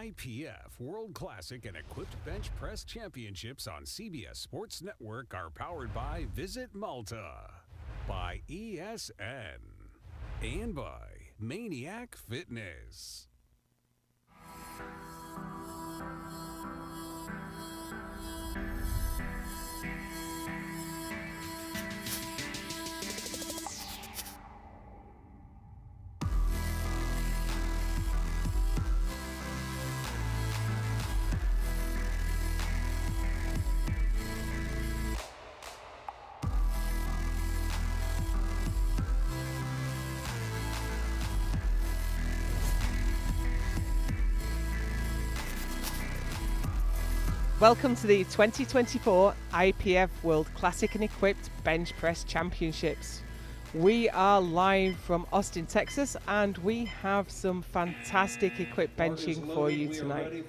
IPF World Classic and Equipped Bench Press Championships on CBS Sports Network are powered by Visit Malta, by ESN, and by Maniac Fitness. Welcome to the 2024 IPF World Classic and Equipped Bench Press Championships. We are live from Austin, Texas, and we have some fantastic equipped benching for you tonight.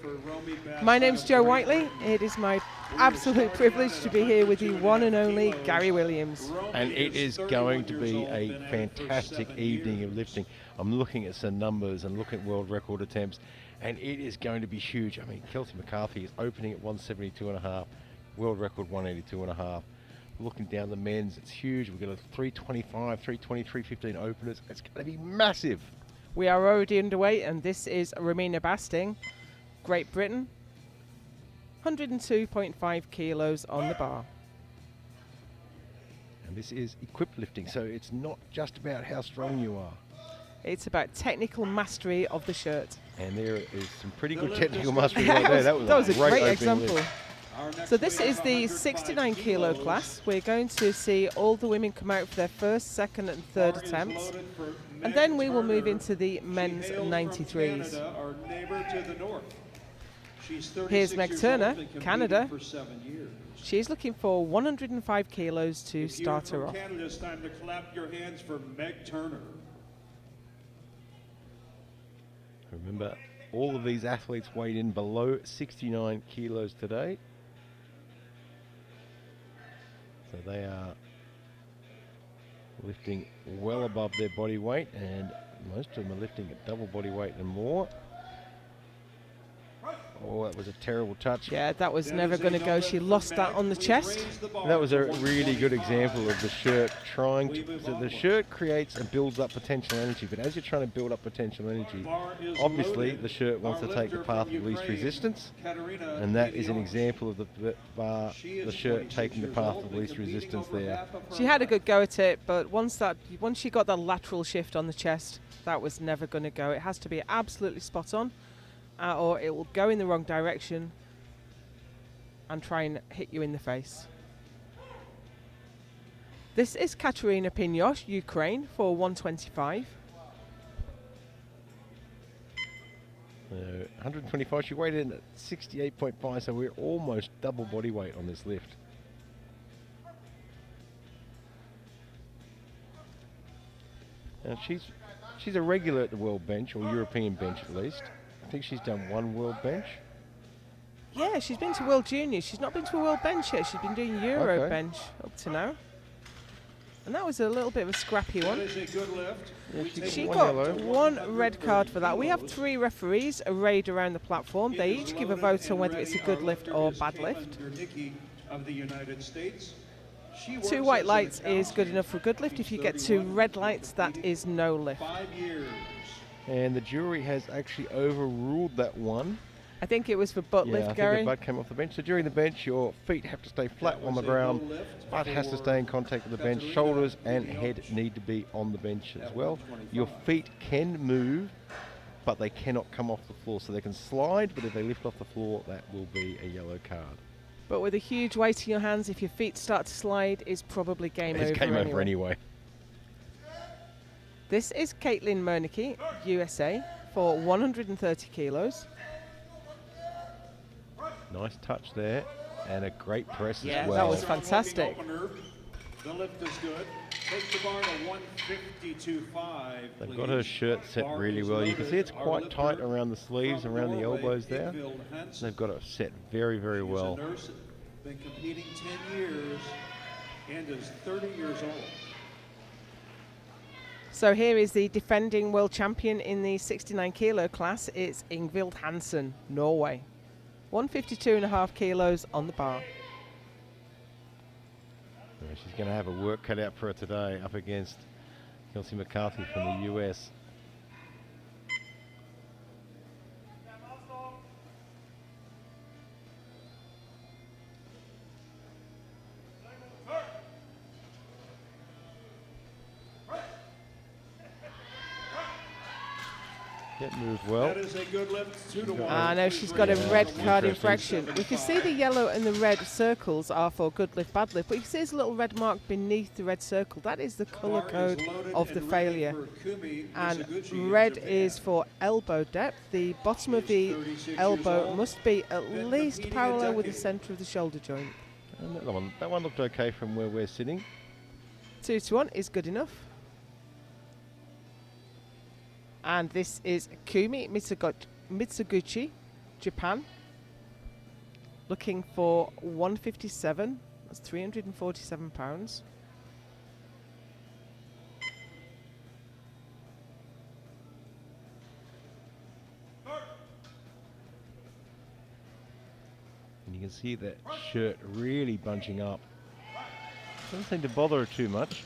My name's Joe Whiteley. It is my absolute privilege to be here with the one and only Gary Williams. And it is going to be a fantastic evening of lifting. I'm looking at some numbers and looking at world record attempts, and it is going to be huge. I mean, Kelsey McCarthy is opening at 172.5, world record 182.5. Looking down the men's, it's huge. We've got a 325, 323, 15 openers. It's going to be massive. We are already underway, and this is Romina Basting, Great Britain, 102.5 kilos on the bar. And this is equipped lifting, so it's not just about how strong you are. It's about technical mastery of the shirt. And there is some pretty good technical mastery right there. That was a great opening example. lift. So this is the 69 kilo class. We're going to see all the women come out for their first, second and third attempts. And then we will move into the men's 93s. Here's Meg Turner, Canada. She's looking for 105 kilos to start her off. Canada's time to clap your hands for Meg Turner. Remember, all of these athletes weighed in below 69 kilos today. So they are lifting well above their body weight, and most of them are lifting at double body weight and more. Oh, that was a terrible touch. Yeah, that was never going to go. She lost that on the chest. That was a really good example of the shirt trying to... So the shirt creates and builds up potential energy, but as you're trying to build up potential energy, obviously the shirt wants to take the path of least resistance, and that is an example of the shirt taking the path of least resistance there. She had a good go at it, but once she got that lateral shift on the chest, that was never going to go. It has to be absolutely spot on. Or it will go in the wrong direction and try and hit you in the face. This is Katerina Pinyosh, Ukraine, for 125. 125, she weighed in at 68.5, so we're almost double body weight on this lift. Now she's a regular at the world bench, or European bench at least. I think she's done one world bench. Yeah, she's been to World Juniors. She's not been to a world bench yet. She's been doing Euro bench up to now. And that was a little bit of a scrappy one. Yeah, she got one red card for that. We have 3 referees arrayed around the platform. They each give a vote on whether it's a good lift or bad lift. 2 white lights is good enough for a good lift. If you get 2 red lights, that is no lift. And the jury has actually overruled that one. I think it was for butt lift, I Gary. think the butt came off the bench. So during the bench, your feet have to stay flat on the ground. Butt has to stay in contact with the bench. Shoulders and head need to be on the bench as well. Your feet can move, but they cannot come off the floor. So they can slide, but if they lift off the floor, that will be a yellow card. But with a huge weight in your hands, if your feet start to slide, it's probably game over. It's game over anyway. This is Caitlin Merneke, USA, for 130 kilos. Nice touch there, and a great press as well. Yeah, that was fantastic. The lift is good. Take the bar to 152.5. They've got her shirt set really well. You can see it's quite tight around the sleeves, around the elbows there. They've got it set very, very well. Been competing 10 years and is 30 years old. So here is the defending world champion in the 69 kilo class. It's Ingvild Hansen, Norway. 152.5 kilos on the bar. Yeah, she's going to have a work cut out for her today up against Kelsey McCarthy from the US. Get moved well. That is a good lift, 2-1. I know she's got a Yeah, red card interesting. infraction. We can see the yellow and the red circles are for good lift, bad lift, but you can see there's a little red mark beneath the red circle. That is the colour code of the failure. And red is for elbow depth. The bottom of the elbow must be at least parallel with the centre of the shoulder joint. And that one looked okay from where we're sitting. 2-1 is good enough. And this is Kumi Mitsuguchi, Japan, looking for 157. That's 347 pounds. And you can see that shirt really bunching up. Doesn't seem to bother her too much.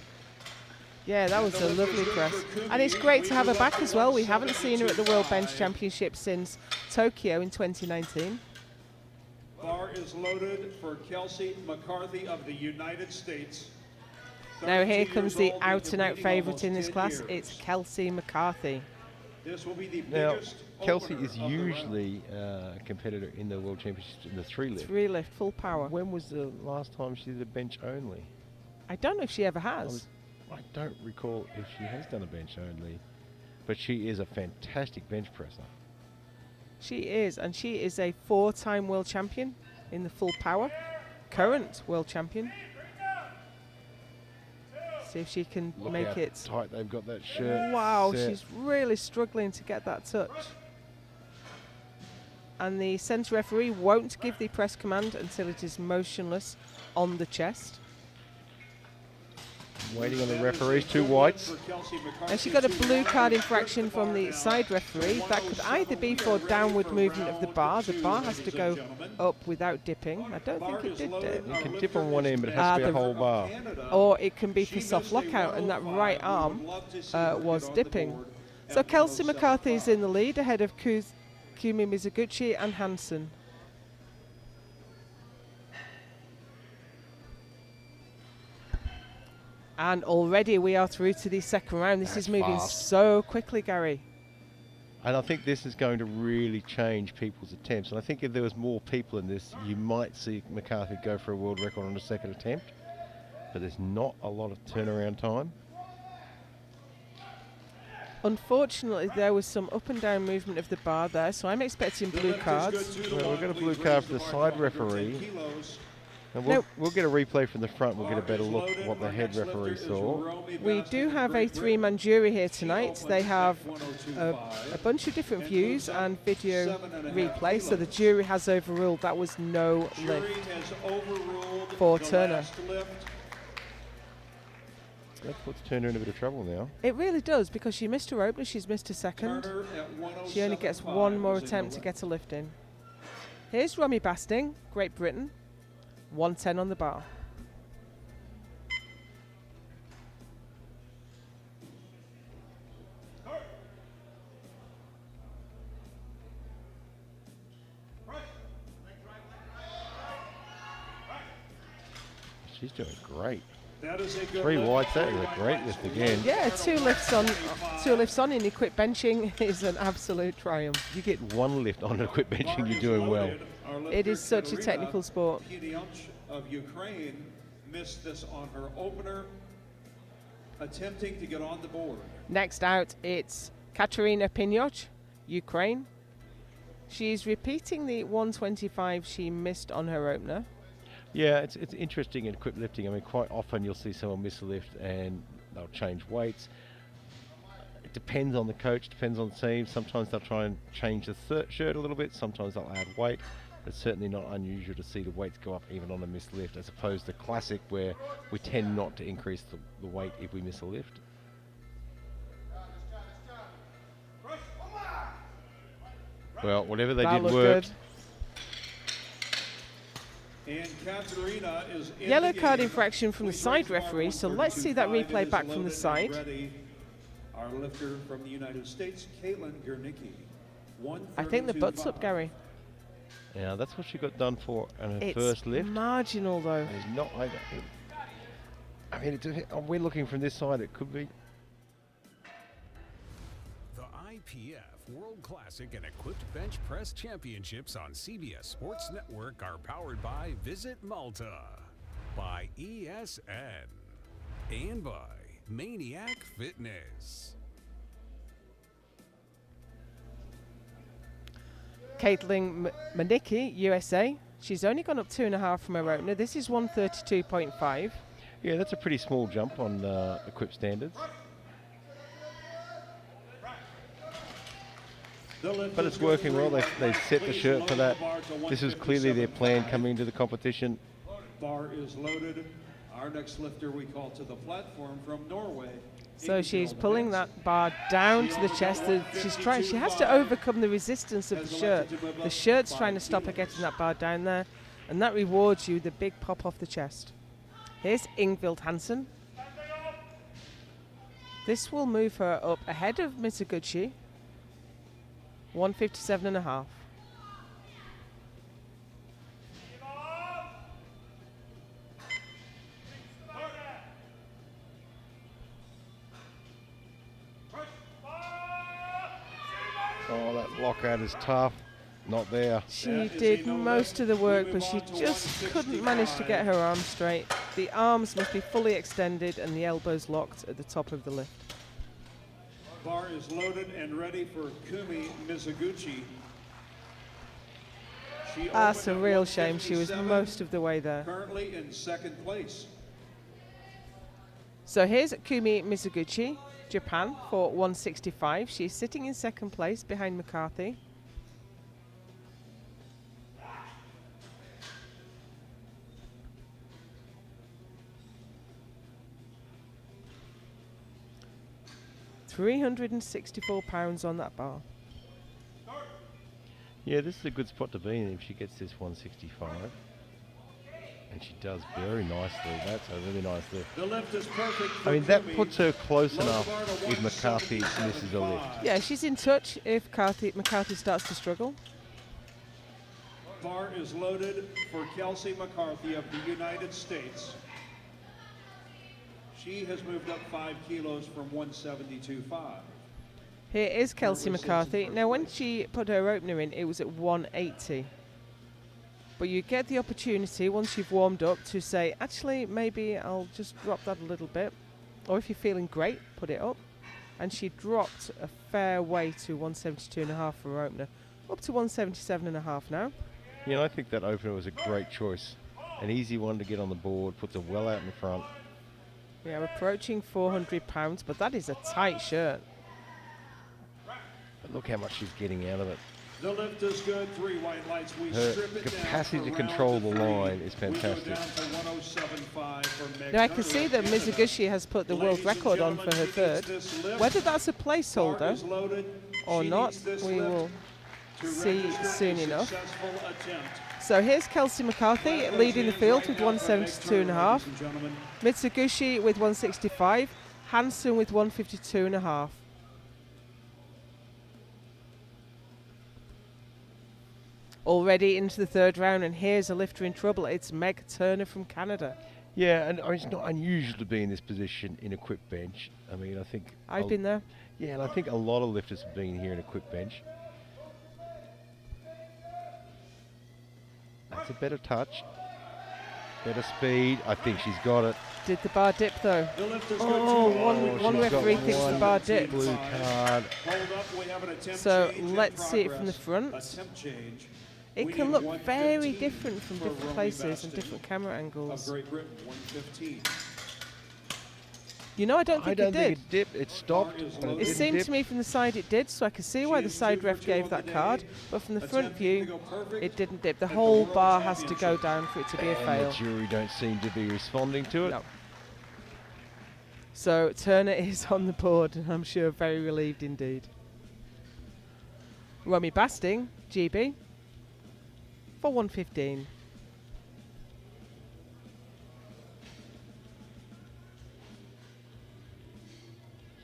Yeah, that was a lovely press. And it's great to have her back as well. We haven't seen her at the World Bench Championship since Tokyo in 2019. Bar is loaded for Kelsey McCarthy of the United States. Now here 32 comes years the old, out-and-out been favourite almost in this 10 class. years. It's Kelsey McCarthy. This will be the Now, biggest Kelsey opener is of the round. usually a competitor in the World Championships in the 3 lift. 3 lift, full power. When was the last time she did a bench only? I don't know if she ever has. I don't recall if she has done a bench only, but she is a fantastic bench presser. She is, and she is a 4-time world champion in the full power. Current world champion. See if she can Look make how it. tight they've got that shirt. Wow, set. she's really struggling to get that touch. And the centre referee won't give the press command until it is motionless on the chest. Waiting on the referees, 2 whites. And she got a blue card infraction from the side referee. That could either be for downward movement of the bar. The bar has to go up without dipping. I don't think it did dip. You can dip on one end, but it has to be a the- whole bar. Or it can be for soft lockout, and that right arm was dipping. So Kelsey McCarthy is in the lead ahead of Kumi Mizuguchi and Hansen. And already we are through to the second round. This is That's moving fast. so quickly, Gary. And I think this is going to really change people's attempts. And I think if there was more people in this, you might see McCarthy go for a world record on a second attempt. But there's not a lot of turnaround time. Unfortunately, there was some up and down movement of the bar there, so I'm expecting blue cards. Well, we've got a blue card for the side referee. And we'll get a replay from the front. We'll get a better look at what the head referee saw. We do have a 3-man jury here tonight. They have a bunch of different views and video replay, so the jury has overruled that was no lift for Turner. That puts Turner in a bit of trouble now. It really does, because she missed her opener, she's missed her second. She only gets one more attempt to get a lift in. Here's Romy Basting, Great Britain. 110 on the bar. She's doing great. That is a good 3 lift. whites, that is a great lift again. Yeah, two lifts on in equipped benching is an absolute triumph. You get 1 lift on a quick benching, you're doing well. It is such a technical sport. Piniotch of Ukraine missed this on her opener, attempting to get on the board. Next out, it's Katerina Piniotch, Ukraine. She's repeating the 125 she missed on her opener. Yeah, it's interesting in quick lifting. I mean, quite often you'll see someone miss a lift and they'll change weights. It depends on the coach, depends on the team. Sometimes they'll try and change the shirt a little bit. Sometimes they'll add weight. It's certainly not unusual to see the weights go up even on a missed lift, as opposed to classic where we tend not to increase the weight if we miss a lift. Well, whatever they That did looked worked. good. And Katerina is in Yellow the card game. infraction from the Please side raise the bar referee, so let's see that 132.5. replay It is back from the loaded side. and ready. Our lifter from the United States, Caitlin Gurnicki. I think the butt's up, 132.5. Gary. Yeah, that's what she got done for on her It's first lift. marginal though. It's not. I mean, we're looking from this side. It could be. The IPF World Classic and Equipped Bench Press Championships on CBS Sports Network are powered by Visit Malta, by ESN, and by Maniac Fitness. Caitlin Manicki, USA. She's only gone up 2.5 from her opener. This is 132.5. Yeah, that's a pretty small jump on equipped standards. But it's working well. They've set the shirt for that. This is clearly their plan coming into the competition. Bar is loaded. Our next lifter we call to the platform from Norway. So she's pulling that bar down to the chest. She has to overcome the resistance of the shirt. The shirt's trying to stop her getting that bar down there, and that rewards you the big pop off the chest. Here's Ingvild Hansen. This will move her up ahead of Mizuguchi. 157.5. Oh, that lockout is tough. Not there. She did most of the work, but she just couldn't manage to get her arms straight. The arms must be fully extended and the elbows locked at the top of the lift. Bar is loaded and ready for Kumi Mizuguchi. That's a real shame. She was most of the way there. Currently in second place. So here's Kumi Mizuguchi, Japan, for 165. She's sitting in second place behind McCarthy. £364 on that bar. Yeah, this is a good spot to be in if she gets this 165. And she does very nicely. That's a really nice lift. The lift is perfect for I mean, that Kumi. puts her close Low enough bar to if McCarthy 177.5. misses a lift. Yeah, she's in touch if McCarthy starts to struggle. Bar is loaded for Kelsey McCarthy of the United States. She has moved up 5 kilos from 172.5. Here is Kelsey McCarthy. Now, when she put her opener in, it was at 180. But you get the opportunity, once you've warmed up, to say, actually, maybe I'll just drop that a little bit. Or if you're feeling great, put it up. And she dropped a fair way to 172.5 for her opener. Up to 177.5 now. You know, I think that opener was a great choice. An easy one to get on the board, puts her well out in front. We are approaching £400, but that is a tight shirt. But look how much she's getting out of it. The lift is good. 3 white lights. We Her strip it capacity down to for control round the 3. line is fantastic. We go down to 107.5 for Meg Now, I can Hunter see of that Canada. Mizuguchi has put the world Ladies and record on for her gentlemen, she needs third. this lift. Whether that's a Bar is placeholder loaded. or She not, needs this we lift will to see register a soon enough. successful attempt. So here's Kelsey McCarthy leading the field with 172.5. Ladies and gentlemen. Mitsuguchi with 165. Hansen with 152.5. Already into the third round, and here's a lifter in trouble. It's Meg Turner from Canada. Yeah, and I mean, it's not unusual to be in this position in equipped bench. I mean, I think... I've been there. Yeah, and I think a lot of lifters have been here in equipped bench. That's a better touch. Better speed. I think she's got it. Did the bar dip though? The lift is good. Oh, Two one she's got referee thinks the one bar dipped. blue card. Hold up, we have an attempt So change in let's see it from the progress. front. Attempt change. It We can need look 115 very different from for different Romy places and Baston different camera of angles. Great Britain, 115. You know, I don't think it did. it dipped. It stopped. It but It didn't seemed dip. to me from the side it did, so I could see why the side ref gave that card. But from the front view, it didn't dip. The whole bar has to go down for it to be a And fail. the jury don't seem to be responding to it. No. So Turner is on the board, and I'm sure very relieved indeed. Romy Basting, GB, for 115.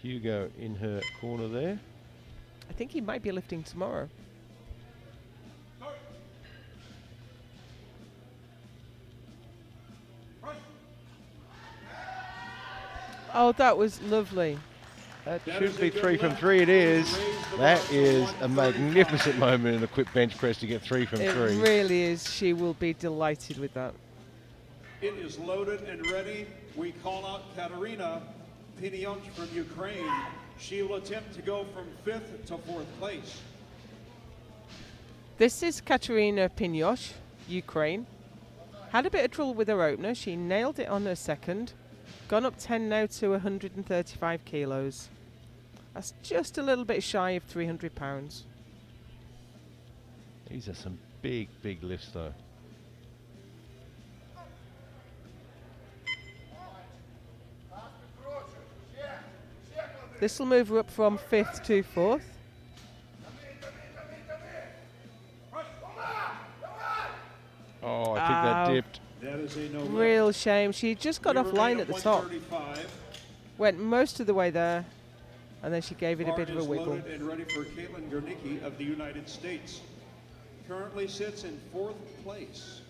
Hugo in her corner there. I think he might be lifting tomorrow. Oh, that was lovely. That should be 3 from 3. It is. That is a magnificent moment in a quick bench press to get 3 from 3. It really is. She will be delighted with that. It is loaded and ready. We call out Katerina Pinioch from Ukraine. She will attempt to go from 5th to 4th place. This is Katerina Pinioch, Ukraine. Had a bit of trouble with her opener. She nailed it on her second. Gone up 10 now to 135 kilos. That's just a little bit shy of 300 pounds. These are some big, big lifts though. This will move her up from 5th to 4th. Oh, I think that dipped. That is a no Real shame. She just got off line at the top. Went most of the way there. And then she gave it a bit of a wiggle. Loaded and ready for Caitlin Gernicki of the United States. Currently sits in 4th place.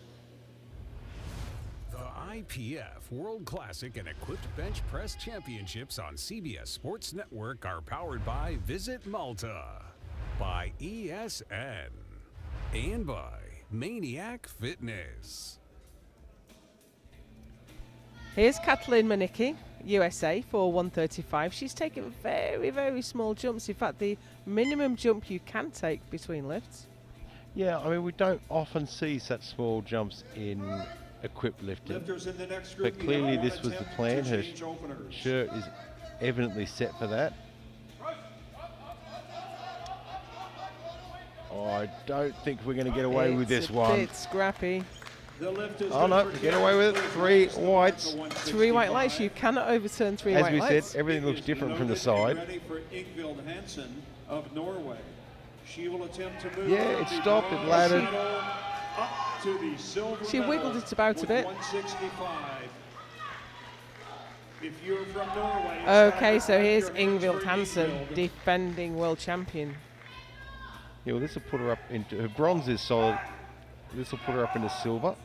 The IPF World Classic and Equipped Bench Press Championships on CBS Sports Network are powered by Visit Malta, by ESN, and by Maniac Fitness. Here's Kathleen Manicki, USA, for 135. She's taken very, very small jumps. In fact, the minimum jump you can take between lifts. Yeah, I mean, we don't often see such small jumps in equipped lifting. Lifters in the next group, But clearly the this was the attempt plan. to Her change openers. shirt is evidently set for that. Oh, I don't think we're going to get away with this It's a one. bit scrappy. The lift is Oh good no, for get Caitlin. away with it. Please 3 release the mark whites. to 3 white lights. 165. You cannot overturn 3 As white we lights. said, everything It looks is different from the loaded and side. Ready for Ingvild Hansen of Norway. She will attempt to move. Yeah, it the stopped, it bronze laddered. medal up to the silver She wiggled medal it about a with bit. 165. If you're from Norway. Okay, so here's your hands Ingvild for Hansen, Ingvild. defending world champion. Yeah, well, this will put her up into her bronze is solid. This will put her up into silver.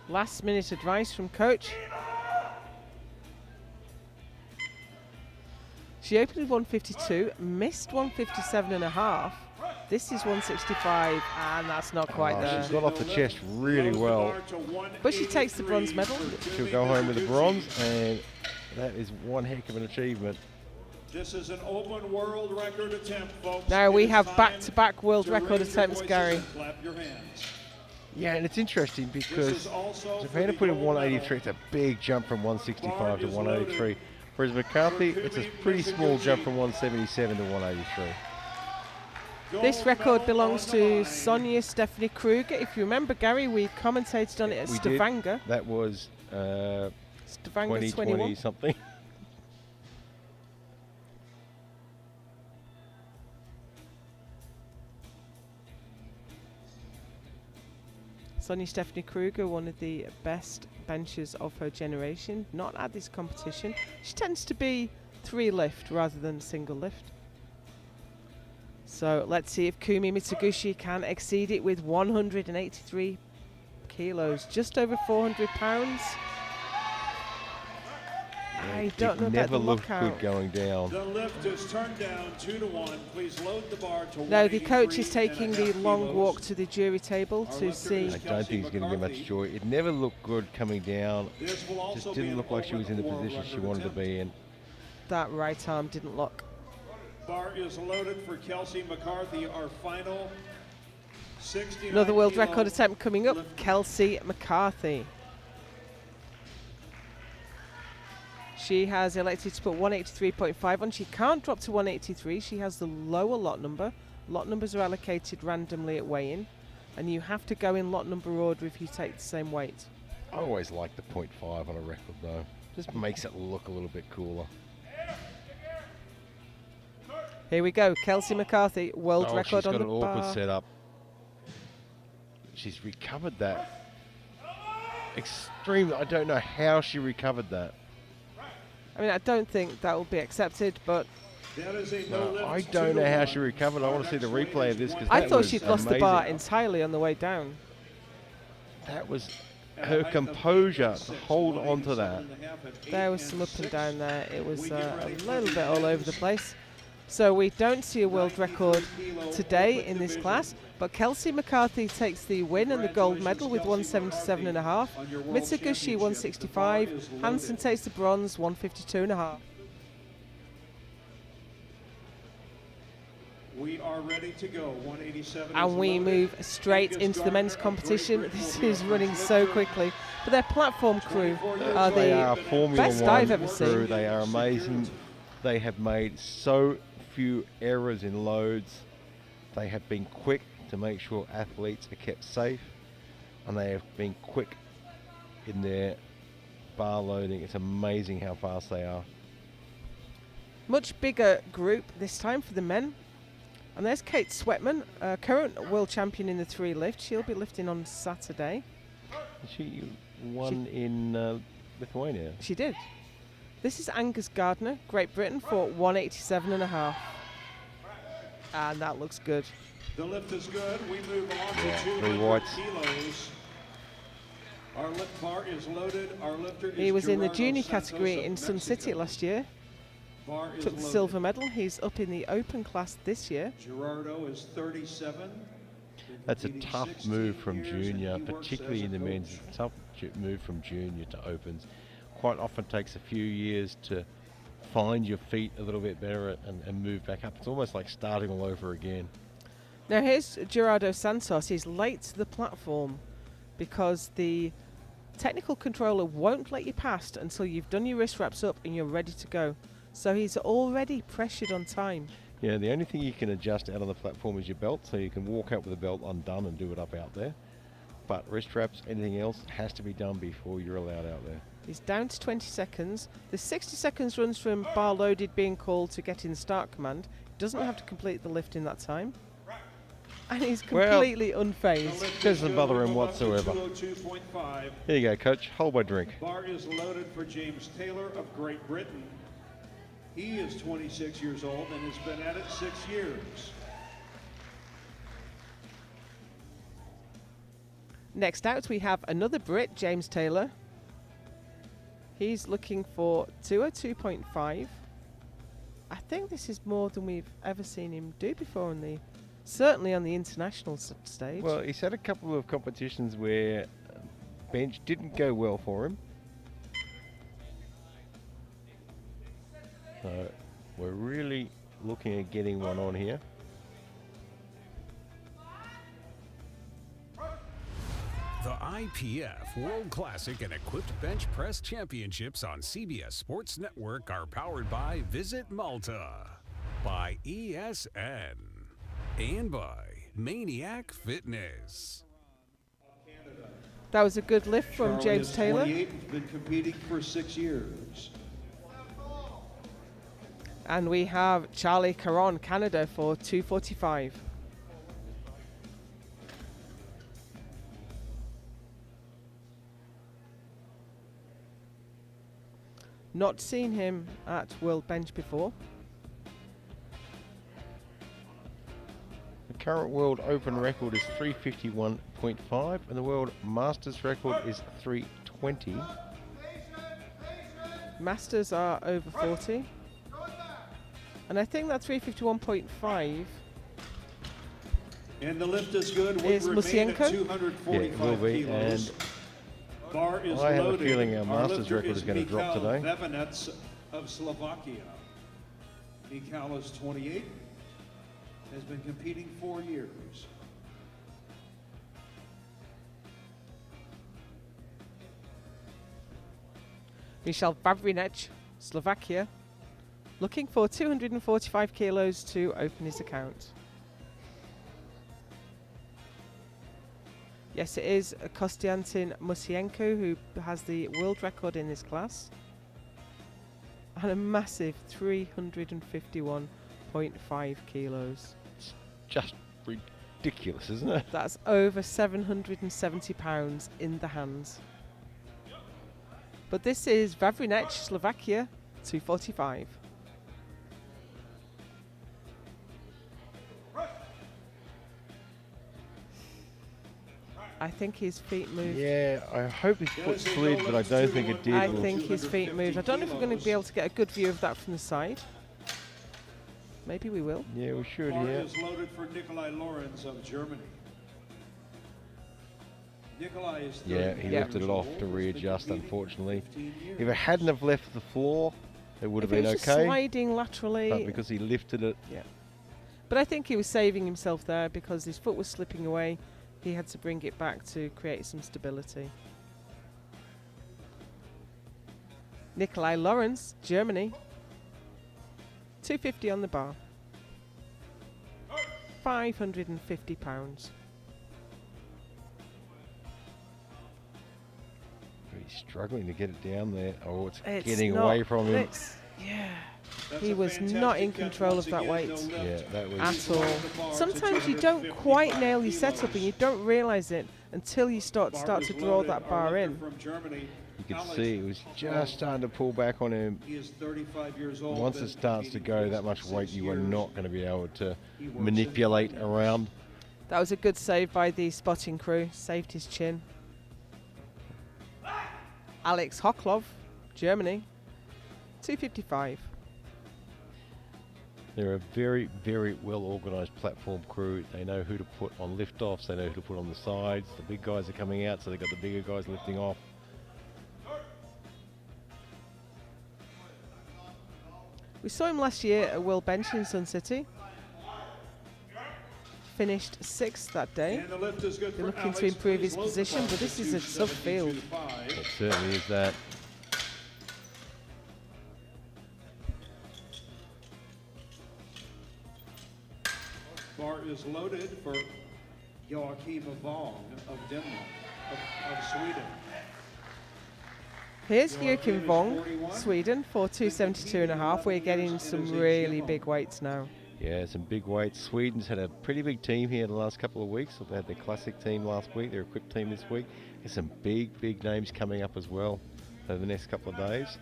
Last minute advice from coach. She opened with 152, missed 157 and a half. This is 165, and that's not quite Oh, there. she's got off the chest really Rose the well. bar to 183 But she takes the bronze medal. for She'll Jimmy go home with the Bertuzzi. bronze, and that is one heck of an achievement. This is an open world record attempt, folks. Now we It is have time back-to-back world to record raise your attempts, voices Gary. and clap your hands. Yeah, and it's interesting This because is also for Savannah the put in gold 183. It's medal. a big jump from 165 to Bar is 183. loaded. Whereas McCarthy, For it's a Kumi pretty small jump Mitsuguchi. from 177 to 183. This Gold record medal belongs on the to line. Sonia Stephanie Kruger. If you remember, Gary, we commentated on it at We did. Stavanger. That was Stavanger 2020 21. something. Sonia Stephanie Kruger, one of the best benchers of her generation, not at this competition. She tends to be 3 lift rather than single lift. So let's see if Kumi Mitsuguchi can exceed it with 183 kilos, just over 400 pounds. I don't know it about never the looked lockout. good going down. The lift is turned down 2-1. Please load the bar to No, the coach is 183 taking and a the half long kilos. walk to the jury table Our to lifter see. is I don't think he's going to get McCarthy. much joy. It never looked good coming down. This will also Just be didn't an look like she was in the open position she world wanted to record be in. That right arm didn't lock. Bar is loaded for Kelsey McCarthy, our final 69 Another world kilo record attempt coming up, lift. Kelsey McCarthy. She has elected to put 183.5 on. She can't drop to 183. She has the lower lot number. Lot numbers are allocated randomly at weigh-in, and you have to go in lot number order if you take the same weight. I always like the 0.5 on a record though. Just makes it look a little bit cooler. Here we go. Kelsey McCarthy, world Oh, record she's on got the an awkward bar. setup. She's recovered that. Extremely. I don't know how she recovered that. I mean, I don't think that will be accepted, but That is a no No, limits I don't know how 2-1. she recovered. I want to see the Our next replay of lady this is because I that thought was she'd lost the bar amazing. entirely on the way down. That was At a her height of composure 8'6", to hold on to that. 187.5 at There 8 was some up and 6. down there. It was We get a ready for little the bit all over the men's place. So we don't see a world 93 record kilo today open in this division. class, but Kelsey McCarthy takes the win and the gold medal with 177.5. On your world Mitsugushi championship, the 165. bar is loaded. Hansen takes the bronze 152.5. We are ready to go. 187 And is we loaded. move straight Angus into the men's Gardner of Great competition. Britain This will be is our running first so lifter. quickly. But their platform crew 24 years are old. They the are Formula best One I've ever crew. seen. They are amazing. They have made so few errors in loads. They have been quick to make sure athletes are kept safe, and they have been quick in their bar loading. It's amazing how fast they are. Much bigger group this time for the men. And there's Kate Sweatman, current world champion in the 3 lift. She'll be lifting on Saturday. She won in Lithuania. She did. This is Angus Gardner, Great Britain, for 187.5. And that looks good. The lift is good. We move on Yeah, to 3 200 whites. kilos. Our lift bar is loaded. Our lifter is He was in the Gerardo junior Santos category of in Sun Mexico. City last year. Bar is Took the loaded. silver medal. He's up in the open class this year. Gerardo is 37. Been That's a competing tough 16 move from years, and junior, he works particularly as in a the men's. coach. It's a tough move from junior to opens. Quite often takes a few years to find your feet a little bit better and move back up. It's almost like starting all over again. Now here's Gerardo Santos. He's late to the platform because the technical controller won't let you past until you've done your wrist wraps up and you're ready to go. So he's already pressured on time. Yeah, the only thing you can adjust out on the platform is your belt, so you can walk out with the belt undone and do it up out there. But wrist wraps, anything else, has to be done before you're allowed out there. He's down to 20 seconds. The 60 seconds runs from bar loaded being called to get in start command. Doesn't have to complete the lift in that time. And he's Well, completely The unfazed. lift is Doesn't good. bother We him move up to whatsoever. 202.5. Here you go, coach. Hold my drink. Bar is loaded for James Taylor of Great Britain. He is 26 years old and has been at it 6 years. Next out, we have another Brit, James Taylor. He's looking for 202.5. I think this is more than we've ever seen him do before on the, certainly on the international stage. Well, he's had a couple of competitions where bench didn't go well for him. So we're really looking at getting one on here. The IPF World Classic and Equipped Bench Press Championships on CBS Sports Network are powered by Visit Malta, by ESN, and by Maniac Fitness. that was a good lift from Charlie James is Taylor. 28 and been competing for 6 years. And we have Charlie Caron, Canada, for 245. Not seen him at World Bench before. The current World Open record is 351.5 and the World Masters record is 320. Masters are over 40. And I think that 351.5 And the lift is good. We Is remain at Musienko? 245 Yeah, it will be, kilos. Bar is I have a loaded. feeling our Masters lifter record is gonna drop Mikhail today. Vevanets of Slovakia. Mikhail is 28, has been competing 4 years. Michal Vavrinec, Slovakia, looking for 245 kilos to open his account. Yes, it is Konstantin Musienko who has the world record in this class. And a massive 351.5. 1.5 kilos. It's just ridiculous, isn't it? That's over 770 pounds in the hands. But this is Vavrinec, Slovakia, 245. I think his feet moved. Yeah, I hope his foot slid, but I don't think it did. I think his feet moved. I don't know if we're going to be able to get a good view of that from the side. Maybe we will. Yeah, we should, Bar yeah. is loaded for Nikolai Lorenz of Germany. Nikolai is Yeah, he 30 lifted years it off old, to has been readjust, competing for unfortunately. 15 years. If it hadn't have left the floor, it would have If it been was just okay. sliding laterally. But because he lifted it, But I think he was saving himself there because his foot was slipping away. He had to bring it back to create some stability. Nikolai Lorenz, Germany. 250 on the bar. 550 pounds. he's struggling to get it down there. Oh, it's It's getting not- away from him. it's- yeah. That's He a was fantastic not in catch control once of that again, weight. no lift. Yeah, that was. At all. Sometimes you don't quite nail your setup and you don't realise it until you start to draw that bar in. From Germany, You could Alex see it was just starting to pull back on him. He is 35 years old. Once been it starts to competing go for that much weight, 6 you are years. not going to be able to He works manipulate in- around. That was a good save by the spotting crew. Saved his chin. Alex Hoklov, Germany. 255. They're a very, very well organised platform crew. They know who to put on lift-offs. They know who to put on the sides. The big guys are coming out, so they've got the bigger guys lifting off. We saw him last year at World Bench in Sun City. Finished 6th that day. And the lift is good They're for looking to Alex. improve Please his load the position, bar but to this is a tough field. 272.5. It certainly is that. Bar is loaded for Joachim Vong of Denmark, of Sweden. Here's Joachim Vong, Sweden, for 272.5. We're getting some really big weights now. Yeah, some big weights. Sweden's had a pretty big team here the last couple of weeks. So they had their classic team last week, their equipped team this week. There's some big, big names coming up as well over the next couple of days.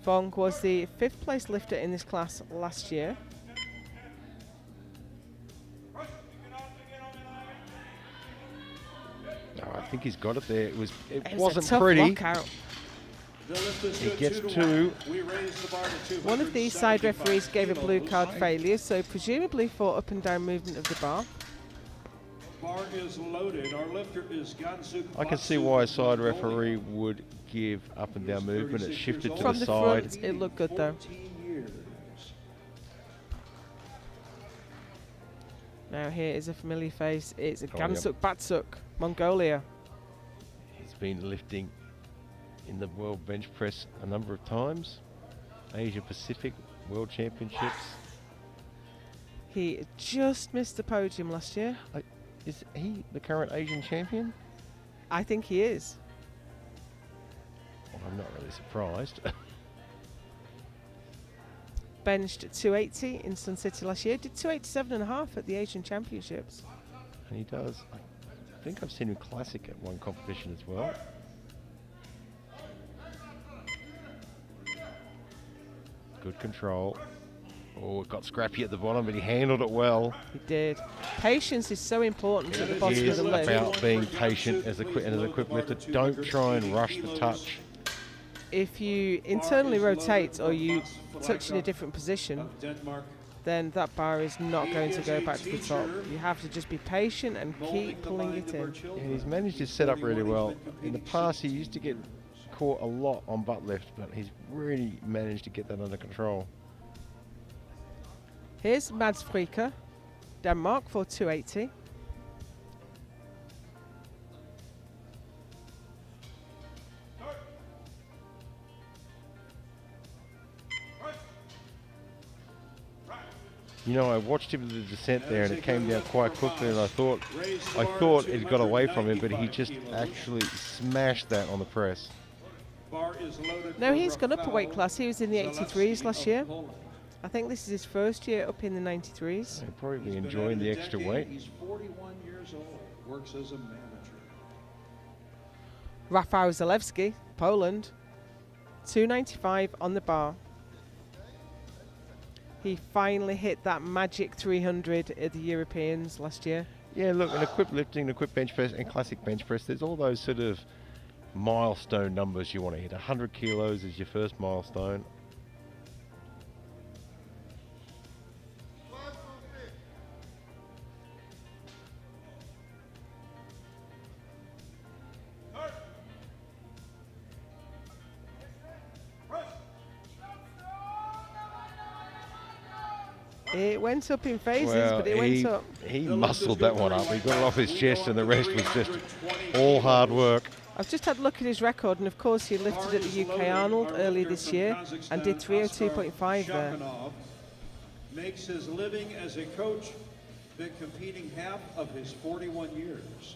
Vong was the 5th place lifter in this class last year. No, I think he's got it there. It It was wasn't a tough pretty. lockout. The lift is He good, gets 2 to two. 1. We raise the bar to One of the side 275 referees gave a blue card kilos. failure, so presumably for up and down movement of the bar. Bar is loaded. Our lifter is Gansuk. I can see why a side referee would give up and down movement. It shifted to From the the side. front, it looked good though. 14 years. Now here is a familiar face. It's Oh, yep. Gansuk Batsuk, Mongolia. He's been lifting in the World Bench Press a number of times. Asia Pacific World Championships. He just missed the podium last year. Is he the current Asian champion? I think he is. Well, I'm not really surprised. Benched 280 in Sun City last year. Did 287.5 at the Asian Championships. And he does. I think I've seen him classic at one competition as well. Good control. Oh, it got scrappy at the bottom, but he handled it well. He did. Patience is so important at the bottom It of is the lift. about being patient as a equipped lifter. Don't try and rush the touch. If you internally rotate or you touch in a different position, Of Denmark. then that bar is not going to go back to the top. You have to just be patient and Molding keep the pulling mind it of our in. children. And he's managed his setup really 41, well. he's been In the competing past, he since used to get caught a lot on butt lift, but he's really managed to get that under control. Here's Mads Frieker, Denmark, for 280. You know, I watched him in the descent there, and it came down quite quickly, and I thought Raise the bar to it got away from him, but he 295 just kilos. actually smashed that on the press. Bar is loaded. No, for he's gone up a weight Rafael class. He was in the 83s Zalewski last of year. Poland. I think this is his first year up in the 93s. They'll probably He's be been enjoying at the it a extra decade. weight. He's 41 years old, works as a manager. Rafał Zalewski, Poland, 295 on the bar. He finally hit that magic 300 at the Europeans last year. Yeah, look, an equipped lifting, an equipped bench press, and classic bench press, there's all those sort of milestone numbers you want to hit. 100 kilos is your first milestone. It went up in phases, but it went up. he muscled that one up. He got it off his chest, and the rest was just all hard work. I've just had a look at his record, and of course he lifted at the UK Arnold earlier this year and did 302.5 there. Shakanov makes his living as a coach, been competing half of his 41 years.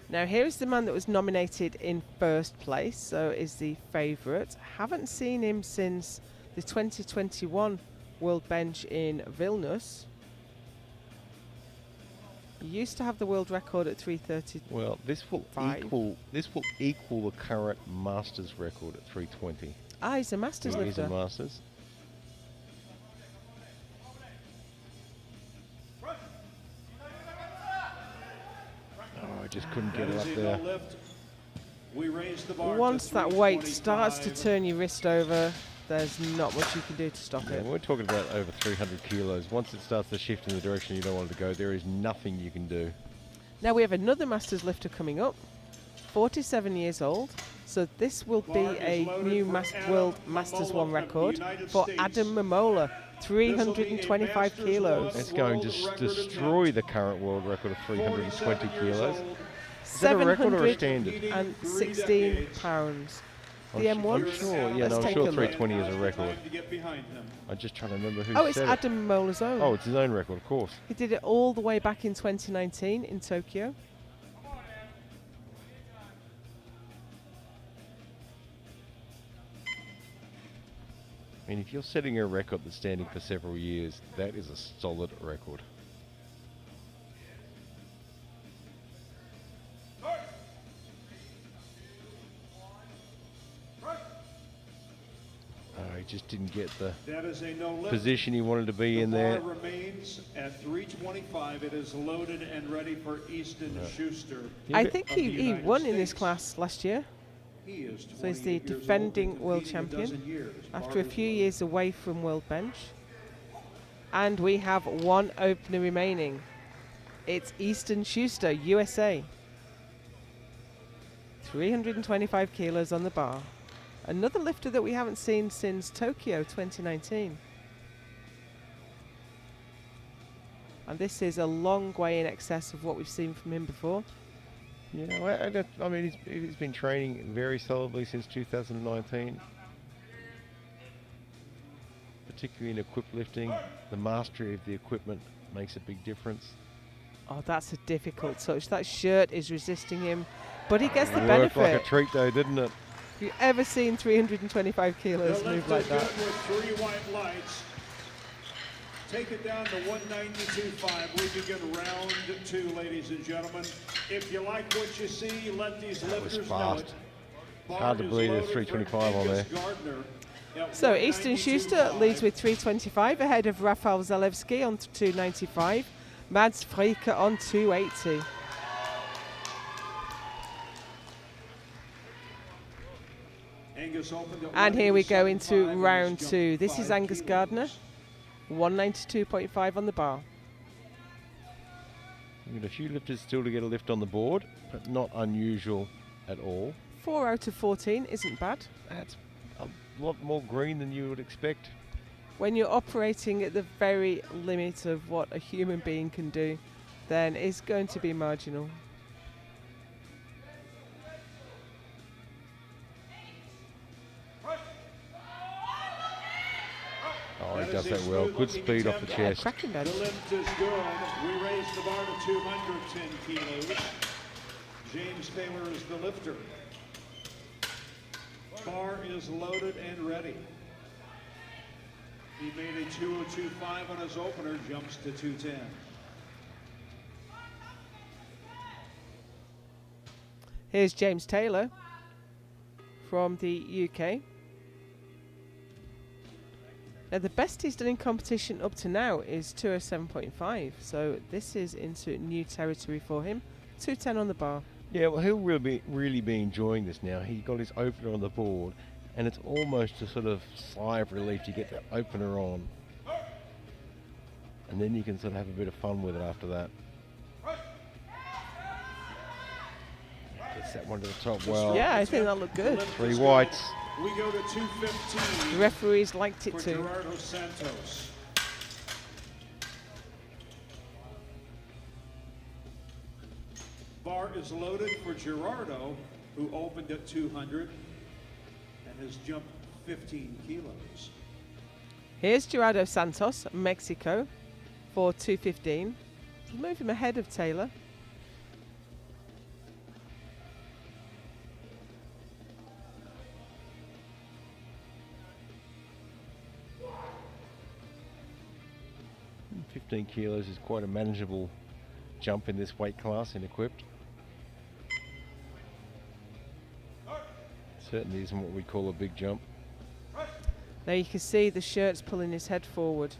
Now here's the man that was nominated in first place, so is the favourite. Haven't seen him since the 2021 World Bench in Vilnius. He used to have the world record at 330. Well, this will equal the current Masters record at 320. Ah, he's a Masters He is lifter. a Masters. Oh, I just couldn't get That it is up a there. no lift. We raise the bar to Once that weight starts to 325. turn your wrist over, there's not much you can do to stop Yeah, it. we're talking about over 300 kilos. Once it starts to shift in the direction you don't want it to go, there is nothing you can do. Now we have another Masters lifter coming up, 47 years old. So this will be Bar is a loaded new for Adam World Masters Mamola 1 from record the United for States. Adam Mamola, This will be a 325 Masters kilos. It's going to World record destroy attempt. the current world record of 320 47 years kilos. old, Is that a record or a standard? competing 716 3 decades. pounds. I'm The su- M1? I'm sure, yeah, Let's no, I'm take sure a look. 320 is a Now's the record. time to get behind him. I'm just trying to remember who Oh, it's said it. Adam Mamola's own. Oh, it's his own record, of course. He did it all the way back in 2019 in Tokyo. I mean, if you're setting a record that's standing for several years, that is a solid record. Oh, he just didn't get the That is a no lift. position he wanted to be in the there. bar remains at 325. It is loaded and ready for Easton Schuster. I but- think of the he United won in this States. class last year. He is So he's the 28 years old, defending been world competing a champion dozen years. after Bar a is few loaded. years away from World Bench. And we have one opener remaining. It's Easton Schuster, USA. 325 kilos on the bar. Another lifter that we haven't seen since Tokyo 2019. And this is a long way in excess of what we've seen from him before. Yeah, well, I mean, he's been training very solidly since 2019. Particularly in equipped lifting, the mastery of the equipment makes a big difference. Oh, that's a difficult touch. That shirt is resisting him, but he gets the Worked benefit. like a treat though, didn't it? Have you ever seen 325 kilos The move lift like is that? good with 3 white lights. Take it down to 192.5. We begin round 2, ladies and gentlemen. If you like what you see, let these was lifters know fast. it. It's hard to believe there's 325 on there. So Easton Schuster leads with 325 ahead of Rafał Zalewski on 295, Mads Fricke on 280. And here we go into round 2. This is Angus Gardner, 192.5 on the bar. We've got a few lifters still to get a lift on the board, but not unusual at all. 4 out of 14 isn't bad. That's a lot more green than you would expect. When you're operating at the very limit of what a human being can do, then it's going to be marginal. Oh, he does that well. Good speed off the chest. Cracking The bench. lift is good. We raise the bar to 210 kilos. James Taylor is the lifter. Bar is loaded and ready. He made a 202.5 on his opener, jumps to 210. Here's James Taylor from the UK. Now the best he's done in competition up to now is 207.5, so this is into new territory for him. 210 on the bar. Yeah, well, he'll really be enjoying this now. He got his opener on the board, and it's almost a sort of sigh of relief to get the opener on. And then you can sort of have a bit of fun with it after that. Gets that one to the top well. Yeah, I think that looked good. 3 whites. We go to 215. The referees liked it for too. Gerardo Santos. Bar is loaded for Gerardo, who opened at 200 and has jumped 15 kilos. Here's Gerardo Santos, Mexico, for 215. We'll move him ahead of Taylor. Mm, 15 kilos is quite a manageable jump in this weight class in equipped. Certainly isn't what we call a big jump. Now you can see the shirt's pulling his head forward.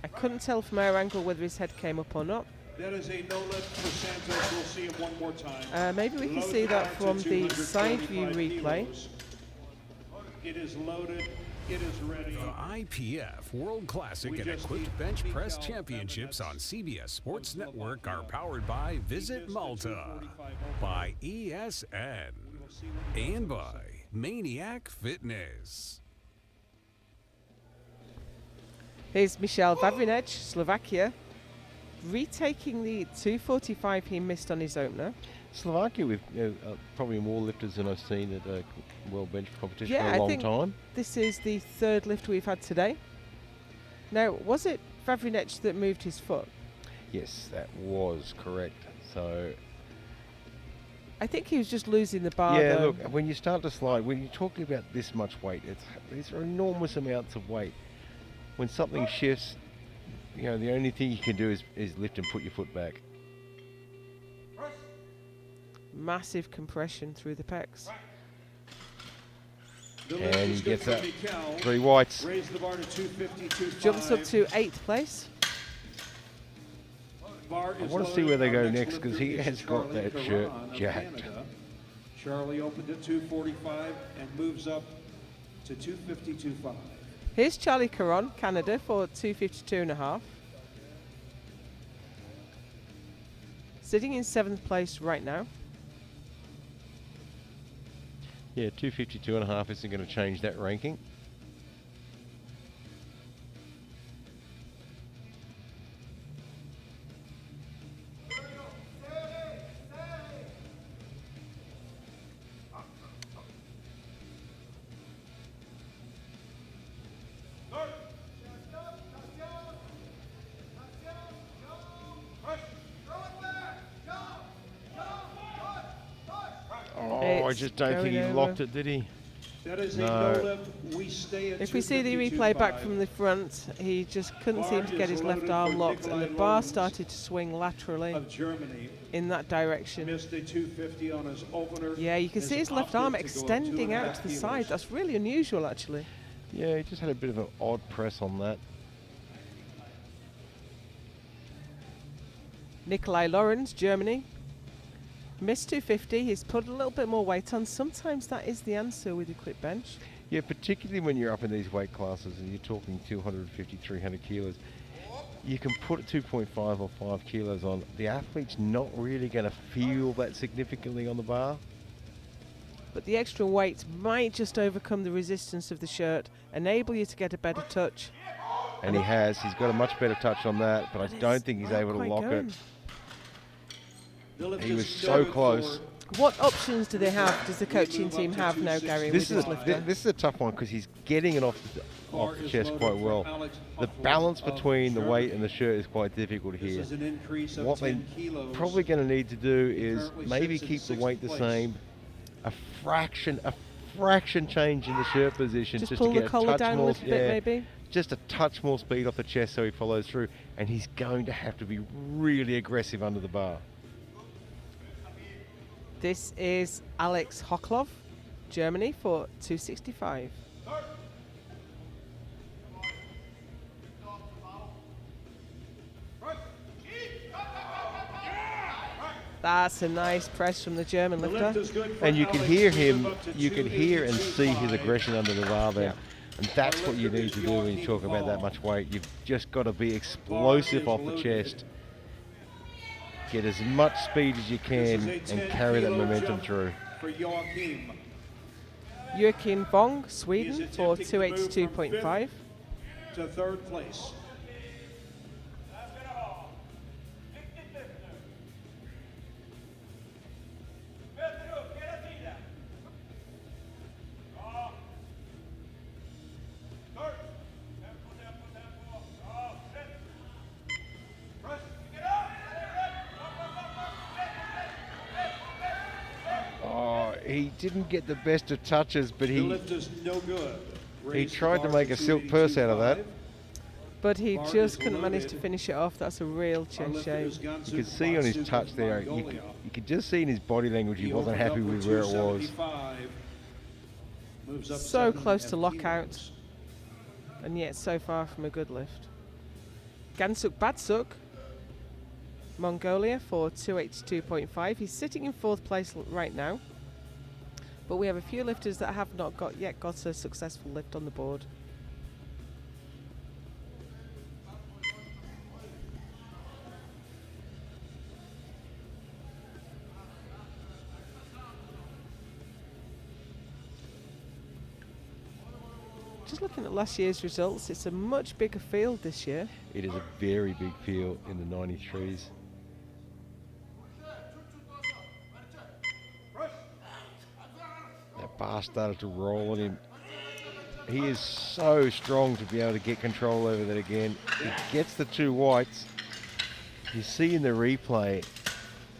I couldn't tell from our angle whether his head came up or not. That is a no lift for Santos. We'll see him one more time. Maybe we can Loaded see that down from to the side view 225 replay. kilos. It is loaded. It is ready. The IPF World Classic We and just Equipped need Bench peak Press out Championships on minutes. CBS Sports Once the Network ball are powered by Visit missed the Malta, 245 by ESN, We'll see what he and does. by Maniac Fitness. Here's Michal Vavrinec, Slovakia, retaking the 245 he missed on his opener. Slovakia with probably more lifters than I've seen at a World Bench competition Yeah, for I a long think time. this is the third lift we've had today. Now, was it Vavrinec that moved his foot? Yes, that was correct. So I think he was just losing the bar. yeah, though. look, when you start to slide, when you're talking about this much weight, these are enormous amounts of weight. When something shifts, you know, the only thing you can do is lift and put your foot back. Massive compression through the pecs. The And lift he is good gets for that. Mikel. 3 whites. Raise the bar to 250, Jumps up to 8th place. Bar I is wanna see loaded. where they Our go next next, 'cause lifter he is has got Charlie that Caron shirt of jacked. Canada. Charlie opened at 245 and moves up to 252.5. Here's Charlie Caron, Canada, for 252.5. Sitting in 7th place right now. Yeah, 252.5 isn't going to change that ranking. Oh, I It's just don't think he going locked over. it, did he? That is a No. no lift. We stay at If we see the replay back 252.5. from the front, he just couldn't seem to Bar get is his left loaded arm for locked, and the Nikolai bar Lorenz started to swing laterally of Germany. in that direction. Missed a 250 on his opener. Yeah, you can Has see his left opted arm to go up extending 2.5 out to the kilos. side. That's really unusual, actually. Yeah, he just had a bit of an odd press on that. Nikolai Lorenz, Germany. Missed 250. He's put a little bit more weight on. Sometimes that is the answer with equipped bench. Yeah, particularly when you're up in these weight classes and you're talking 250, 300 kilos. You can put 2.5 or 5 kilos on. The athlete's not really going to feel that significantly on the bar. But the extra weight might just overcome the resistance of the shirt, enable you to get a better touch. And he has. He's got a much better touch on that, but I don't think he's not able to quite lock going. it. The lift He is was so noted close. for What options do they have? Does the coaching team have now, Gary? This with is this lifter? this is a tough one because he's getting it off the chest quite well. The balance between the weight and the shirt is quite difficult here. This is an increase of What 10 they're kilos. probably going to need to do is Currently maybe sits in keep the sixth weight the place. same, a fraction change in the shirt position, Just just pull to the get a collar touch down a more, little bit, maybe. just a touch more speed off the chest so he follows through, and he's going to have to be really aggressive under the bar. This is Alex Hoklov, Germany, for 265. That's a nice press from the German The lift lifter. is good for And you can Alex. hear We him, move up to you can hear and see his 282.5. aggression under the bar there. Yeah. And that's what you need to do when you talk about that much weight. You've just got to be explosive off the chest. Get as much speed as you This can is a and carry that 10-kilo momentum jump through. For Joachim Joachim Bong, Sweden, He's for attempting to move from 282.5. to third place. Oh, he didn't get the best of touches, but The he lift is no good. Raise the tried to bar make a silk purse out of that. 282.5. But he Bar just is couldn't manage to loaded. finish it off. That's a real Our lifter shame. is Gansu you could see on his Batsu touch of there, you Mongolia. could just see in his body language he wasn't opened happy up with where it was. 275, moves up So 7 close to and lockout. kilos. And yet so far from a good lift. Gansuk Batsuk, Mongolia, for 282.5. He's sitting in fourth place right now. But we have a few lifters that have not yet got a successful lift on the board. Just looking at last year's results, it's a much bigger field this year. It is a very big field in the 93s. That bar started to roll on him. He is so strong to be able to get control over that again. He gets the two whites. You see in the replay,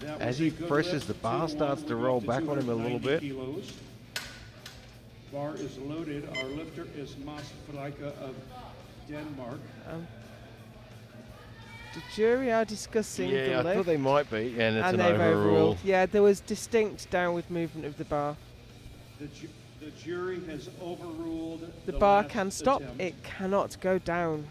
That as was he a good presses, lift. the bar 2-1, starts to moving roll up to back on him a little 290 bit. kilos. Bar is loaded. Our lifter is Mads Freike of Denmark. The jury are discussing Yeah, the I lift. thought they might be, and it's And an they've overrule. overruled. Yeah, there was distinct downward movement of the bar. The jury has overruled The bar last can stop, attempt. it cannot go down.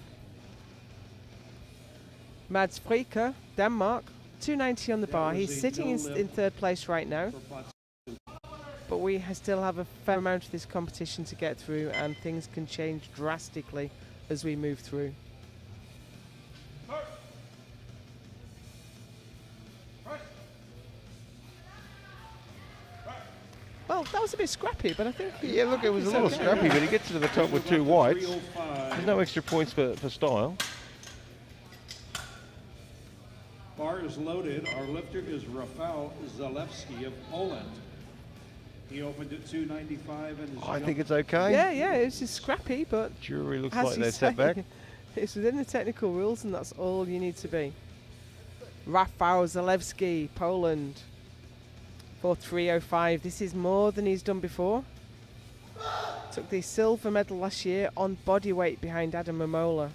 Mads Frike, Denmark, 290 on the That bar. was He's a sitting no in lift third place right now, for Batsu. but we still have a fair amount of this competition to get through, and things can change drastically as we move through. Well, that was a bit scrappy, but I think Yeah, look, it was a it's little okay. scrappy, but he gets to the top with Move two up to whites. 305. There's no extra points for style. Bar is loaded. Our lifter is Rafał Zalewski of Poland. He opened at 295 and is I think jumped it's okay. Yeah, it's just scrappy, but Jury looks as like you they set back. say, it's within the technical rules, and that's all you need to be. Rafał Zalewski, Poland, for 305. This is more than he's done before. Took the silver medal last year on body weight behind Adam Momola.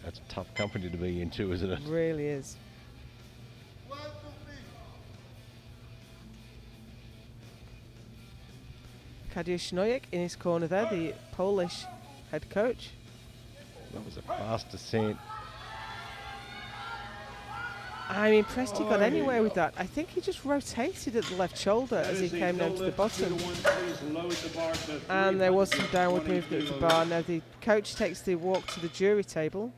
That's a tough company to be in too, isn't it? Really is. Kadiusz Nojek in his corner there, the Polish head coach. That was a fast descent. I'm impressed he got anywhere with that. I think he just rotated at the left shoulder That as he is a came no down to the lift, bottom. 2-1, please load the bar to And there was some downward 320 movement of the kilos. bar. Now the coach takes the walk to the jury table.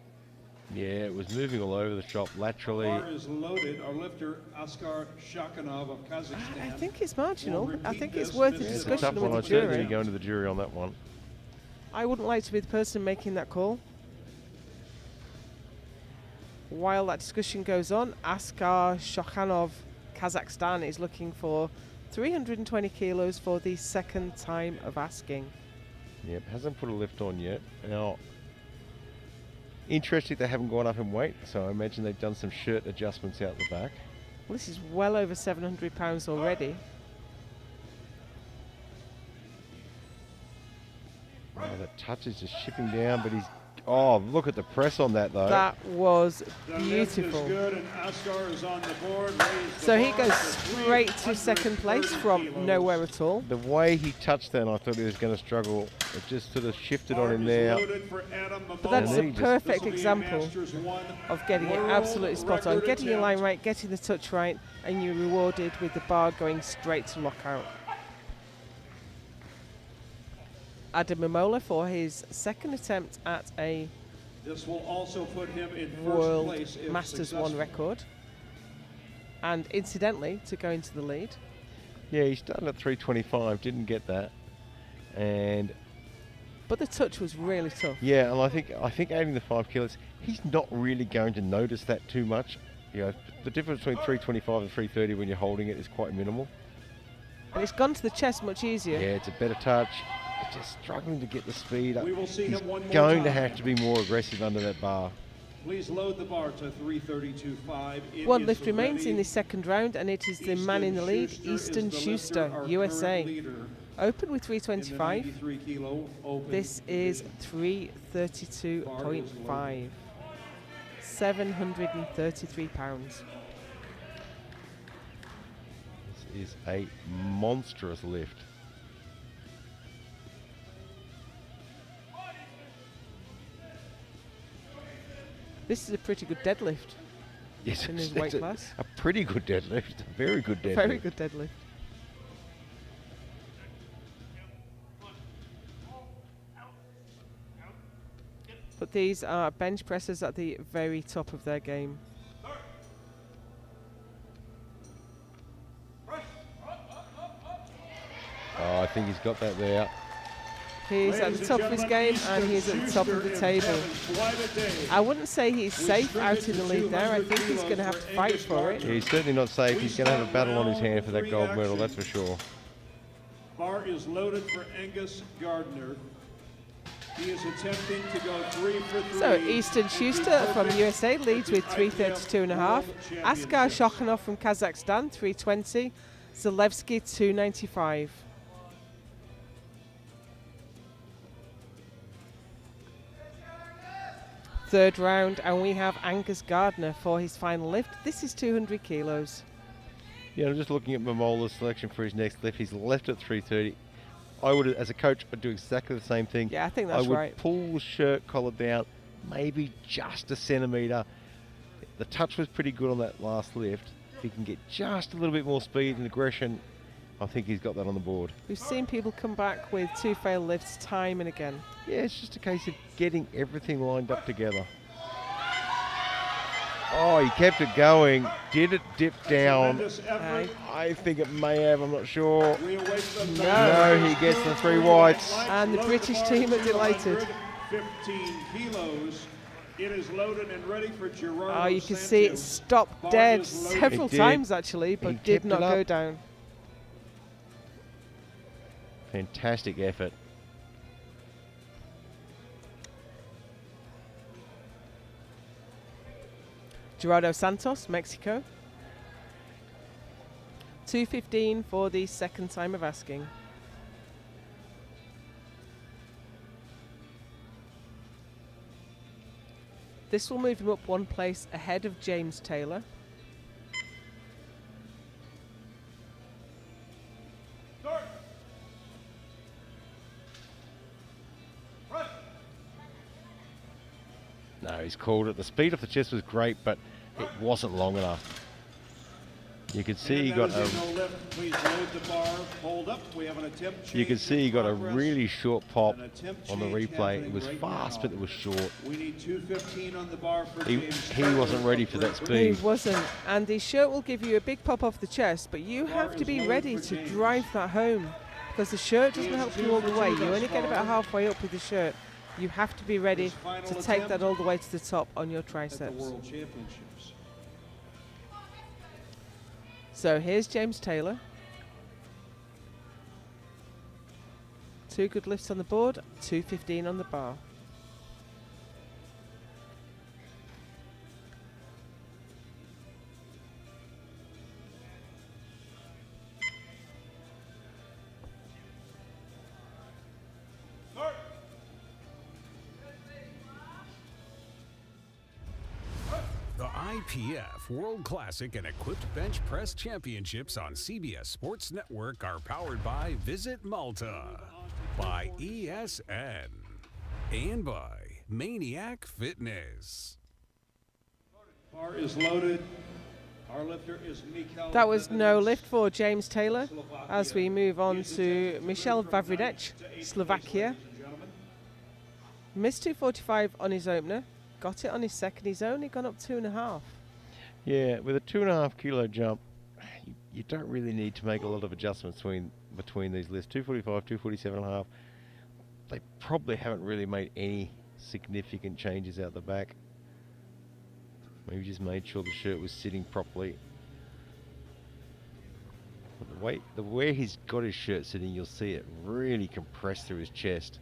Yeah, it was moving all over the shop laterally. Bar is loaded. Our lifter, Askar Shakanov of Kazakhstan. I think it's marginal. We'll I repeat think it's this. worth a This Yeah, is it's a discussion tough with one. the I certainly jury. going to the jury on that one. I wouldn't like to be the person making that call. while that discussion goes on, Askar Shokhanov, Kazakhstan, is looking for 320 kilos for the second time of asking. Yep, hasn't put a lift on yet. Now, interesting they haven't gone up in weight, so I imagine they've done some shirt adjustments out the back. Well, this is well over 700 pounds already. Oh, that touch is just shipping down, but he's... Oh, look at the press on that, though. That was The lift is beautiful. good, and Askar is on the board. Raised the So he bar goes to straight to second 330 place from kilos. nowhere at all. The way he touched that, I thought he was going to struggle. It just sort of shifted on Bar him is there. loaded for Adam But that's And a he just- perfect This'll be a example Masters 1 of getting it world absolutely spot on, record getting your line attempt. right, getting the touch right, and you're rewarded with the bar going straight to lockout. Adam Momola for his second attempt at a This will also put him in first World place if Masters 1 successful. record. And incidentally, to go into the lead. Yeah, he started at 325, didn't get that. And But the touch was really tough. yeah, and I think adding the 5 kilos, he's not really going to notice that too much. You know, the difference between 325 and 330 when you're holding it is quite minimal. And it's gone to the chest much easier. Yeah, it's a better touch. It's just struggling to get the speed up. We will see He's him one more going to time. have to be more aggressive under that bar. Please load the bar to 332.5. It One is lift remains ready. in the second round, and it is the man in the lead, Schuster is Easton the Schuster, lifter, our USA. current leader Open with in the 325. 93 kilo open This is division. 332.5. 733 pounds. This is a monstrous lift. This is a pretty good deadlift. Yes, In his it's weight a, class. a pretty good deadlift. A very good deadlift. Very good deadlift. But these are bench pressers at the very top of their game. Oh, I think he's got that there. He's at Ladies the top of his gentlemen, game and he's at the top of the Schuster table. and Kevin Flyda-Day. I wouldn't say he's We safe strip out it in the to lead there. I 200 think he's going to have to kilos fight Angus for it. Gardner. He's certainly not safe. We He's going to have a start battle on his round hand for that three gold medal, action. that's for sure. Bar is loaded for Angus Gardner. He is attempting to go 3 for 3. So Easton Schuster from USA leads with 332.5. Askar Shokhanov from Kazakhstan 320. Zalewski 295. Third round, and we have Angus Gardner for his final lift. This is 200 kilos. Yeah, I'm just looking at Momola's selection for his next lift. He's left at 330. I would, as a coach, I'd do exactly the same thing. Yeah, I think I that's would right. pull the shirt collar down, maybe just a centimetre. The touch was pretty good on that last lift. If he can get just a little bit more speed and aggression, I think he's got that on the board. We've seen people come back with 2 failed lifts time and again. Yeah, it's just a case of getting everything lined up together. Oh, he kept it going. Did it dip down? Tremendous effort. I think it may have, I'm not sure. We await the No. No, he gets the 3 whites. And the Load British bar team are 215 delighted. kilos. It is loaded and ready for Gerardo Oh, you can see it Santos. stopped Bar dead is loaded. several It did. times actually, He but did kept not it go up. down. Fantastic effort. Gerardo Santos, Mexico. 215 for the second time of asking. This will move him up 1 place ahead of James Taylor. No, he's called it. The speed off the chest was great, but it wasn't long enough. You could see he And got that a. is a no lift. Please load the bar. Hold up. We have an attempt You could change see he in got a progress. really short pop An attempt on the change replay. It happening was right fast, now. but it was short. We need 215 on the bar for He- James he Taylor wasn't ready for that from speed. He wasn't. And the shirt will give you a big pop off the chest, but you have to be ready to drive that home because the shirt doesn't help you all the way. You only get about halfway up with the shirt. You have to be ready His final to take that attempt all the way to the top on your at the triceps. World Championships. So here's James Taylor. 2 good lifts on the board, 215 on the bar. The IPF World Classic and Equipped Bench Press Championships on CBS Sports Network are powered by Visit Malta, by ESN, and by Maniac Fitness. Bar is loaded. Our lifter is Mikhail. That was no Vavrinec, lift for James Taylor Slovakia. as we move on His to attempt Michel moved from Vavrinec, ninth to eighth place, Slovakia. ladies and gentlemen. Missed 245 on his opener, got it on his second. He's only gone up 2.5. Yeah, with a 2.5 kilo jump, you don't really need to make a lot of adjustments between these lifts. 245, 247.5. They probably haven't really made any significant changes out the back. Maybe just made sure the shirt was sitting properly. But the way he's got his shirt sitting, you'll see it really compressed through his chest.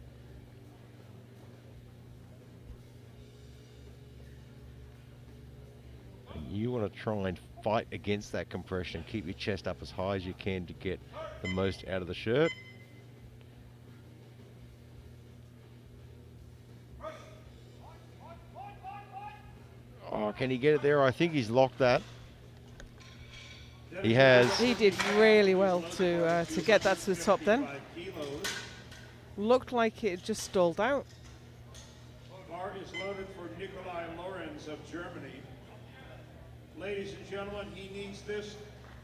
And you want to try and fight against that compression. Keep your chest up as high as you can to get the most out of the shirt. Oh, can he get it there? I think he's locked that. He has. He did really well to get that to the top then. 55 kilos. Looked like it just stalled out. Bar is loaded for Nikolai Lorenz of Germany. Ladies and gentlemen, he needs this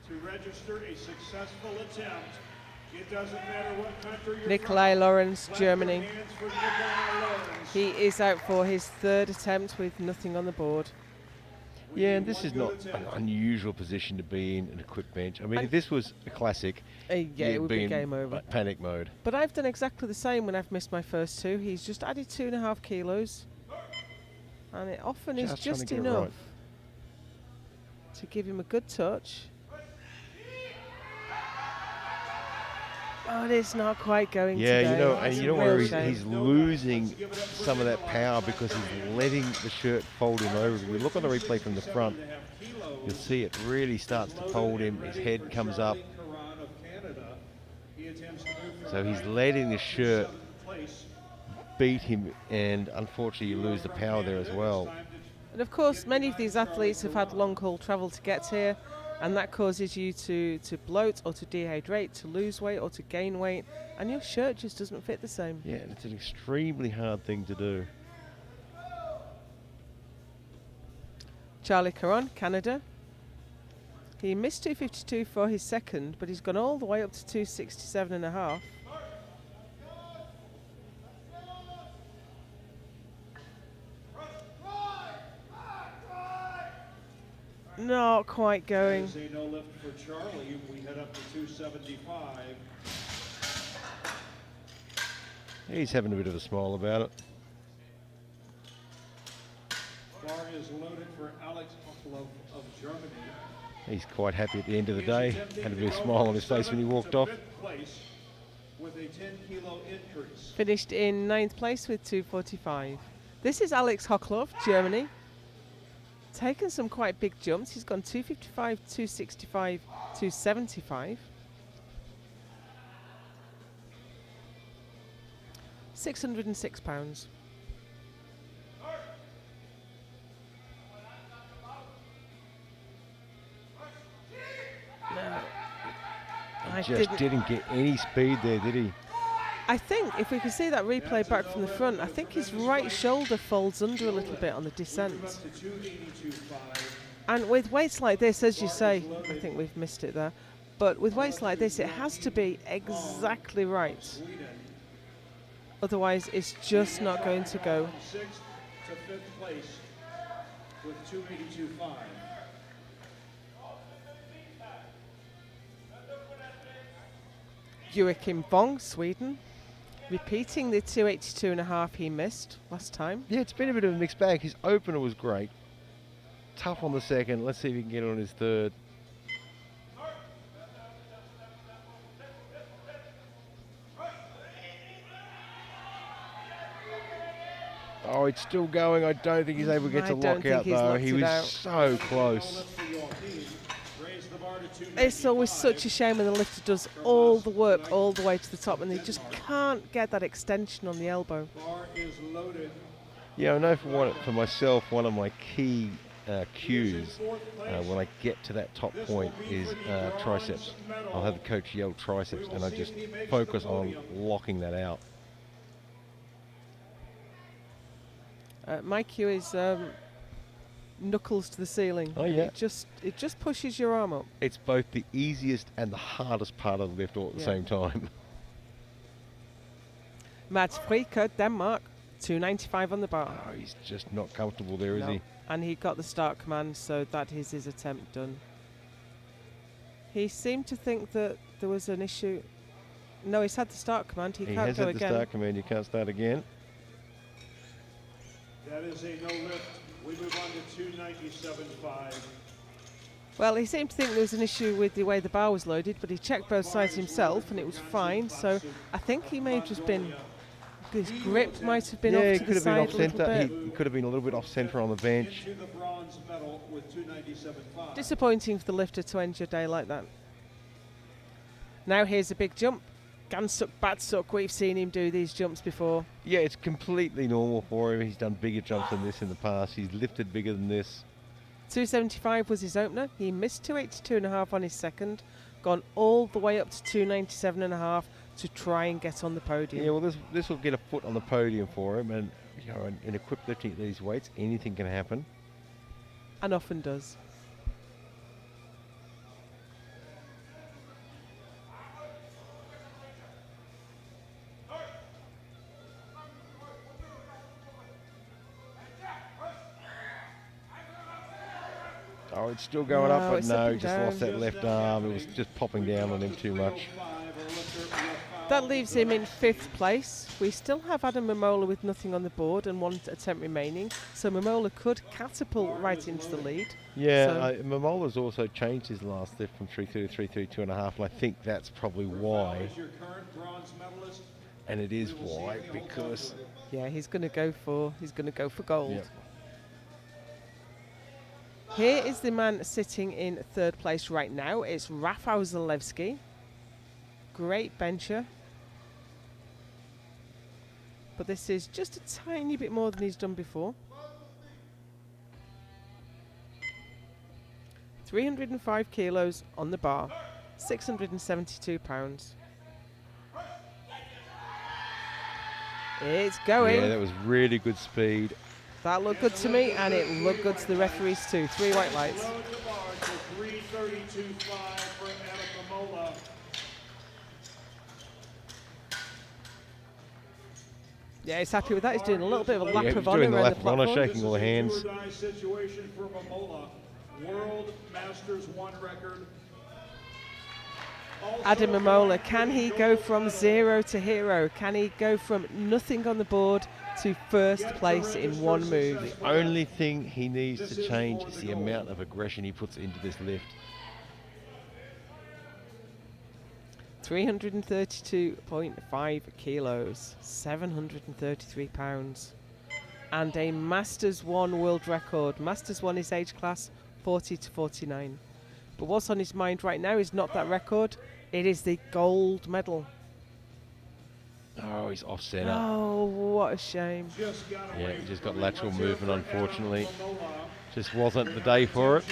to register a successful attempt. It doesn't matter what country you're Nikolai from. Lorenz, Clap your Germany. hands for Nikolai Lorenz. He is out for his 3rd attempt with nothing on the board. We Yeah, and need this one is good not attempt. an unusual position to be in an equipped bench. I mean, And- if this was a classic, Yeah, you'd it would be in game over. panic mode. But I've done exactly the same when I've missed my first 2. He's just added 2.5 kilos. And it often is Just trying to just get it enough right. to give him a good touch. But it's not quite going Yeah, today. you know, and It's you a know where real he's, shame. he's losing some of that power because he's letting the shirt fold him over. If you look on the replay from the front, you'll see it really starts to fold him. His head comes up. So he's letting the shirt beat him, and unfortunately you lose the power there as well. And of course, many of these athletes have had long haul travel to get here, and that causes you to bloat or to dehydrate, to lose weight or to gain weight, and your shirt just doesn't fit the same. Yeah, and it's an extremely hard thing to do. Charlie Caron, Canada. He missed 252 for his second, but he's gone all the way up to 267.5. Not quite going. There's a no lift for Charlie. We head up to 275. He's having a bit of a smile about it. Bar is loaded for Alex Hoklov of Germany. He's quite happy at the end of the He is day. attempting Had a to bit of go a smile on from his face when he 7th walked to off. 5th place with a 10-kilo increase. Finished in 9th place with 245. This is Alex Hoklov, Germany. Taken some quite big jumps. He's gone 255, 265, 275. 606 pounds. No. I Just didn't get any speed there, did he? I think if we can see that replay back from the front, I think his right shoulder folds under a little bit on the descent. Up to 282.5. And with weights like this, as you say, I think we've missed it there, but with weights like this, it has to be exactly right. Sweden. Otherwise, it's just not going to go. From 6th to 5th place with 282.5. Joachim Bong, Sweden. Repeating the 282.5 he missed last time. Yeah, it's been a bit of a mixed bag. His opener was great. Tough on the second. Let's see if he can get on his third. Oh, it's still going. I don't think he's able to get to lock out, though. He was so close. It's always such a shame when the lifter does all the work all the way to the top and they just can't get that extension on the elbow. Yeah, I know for myself, one of my key cues when I get to that top point is triceps. I'll have the coach yell triceps and I just focus on locking that out. My cue is knuckles to the ceiling. Oh yeah. It just pushes your arm up. It's both the easiest and the hardest part of the lift all at the same time. Mads Fricke, Denmark, 295 on the bar. Oh, he's just not comfortable there, is he? And he got the start command, so that is his attempt done. He seemed to think that there was an issue. No, he's had the start command. He can't go again. He has had the start command. You can't start again. That is a no lift. We move on to 297.5. Well, he seemed to think there was an issue with the way the bar was loaded, but he checked both sides himself and it was fine. So I think he may have just been, his grip might have been off to the side a little bit. He could have been a little bit off centre on the bench. Disappointing for the lifter to end your day like that. Now here's a big jump. Gansuk Batsuk, we've seen him do these jumps before. Yeah, it's completely normal for him. He's done bigger jumps than this in the past. He's lifted bigger than this. 275 was his opener. He missed 282.5 on his second. Gone all the way up to 297.5 to try and get on the podium. Yeah, well, this will get a foot on the podium for him. And you know, in equipped lifting at these weights, anything can happen. And often does. Oh, it's still going up, but it's no, up just and lost that left arm. It was just popping down on him too much. That leaves him in 5th place. We still have Adam Momola with nothing on the board and one attempt remaining. So Momola could catapult right into the lead. Yeah, Momola's also changed his last lift from 330 to 332.5, and I think that's probably why. And it is why, because yeah, he's going to go for gold. Yep. Here is the man sitting in 3rd place right now. It's Rafał Zalewski. Great bencher. But this is just a tiny bit more than he's done before. 305 kilos on the bar. 672 pounds. It's going. Yeah, that was really good speed. That looked good to me, and it looked good to the referees too. 3 white lights. Yeah, he's happy with that. He's doing a little bit of a lap of honour around the platform. Shaking all the hands. Situation for Momola. World Masters 1 record. Adam Momola, can he go from 0 to hero? Can he go from nothing on the board to 1st place in one move? The only thing he needs to change is the amount of aggression he puts into this lift. 332.5 kilos, 733 pounds, and a Masters 1 world record. Masters 1 is age class 40 to 49. But what's on his mind right now is not that record, it is the gold medal. Oh, he's off centre. Oh, what a shame. Yeah, he just got lateral movement, unfortunately. Just wasn't the day for it.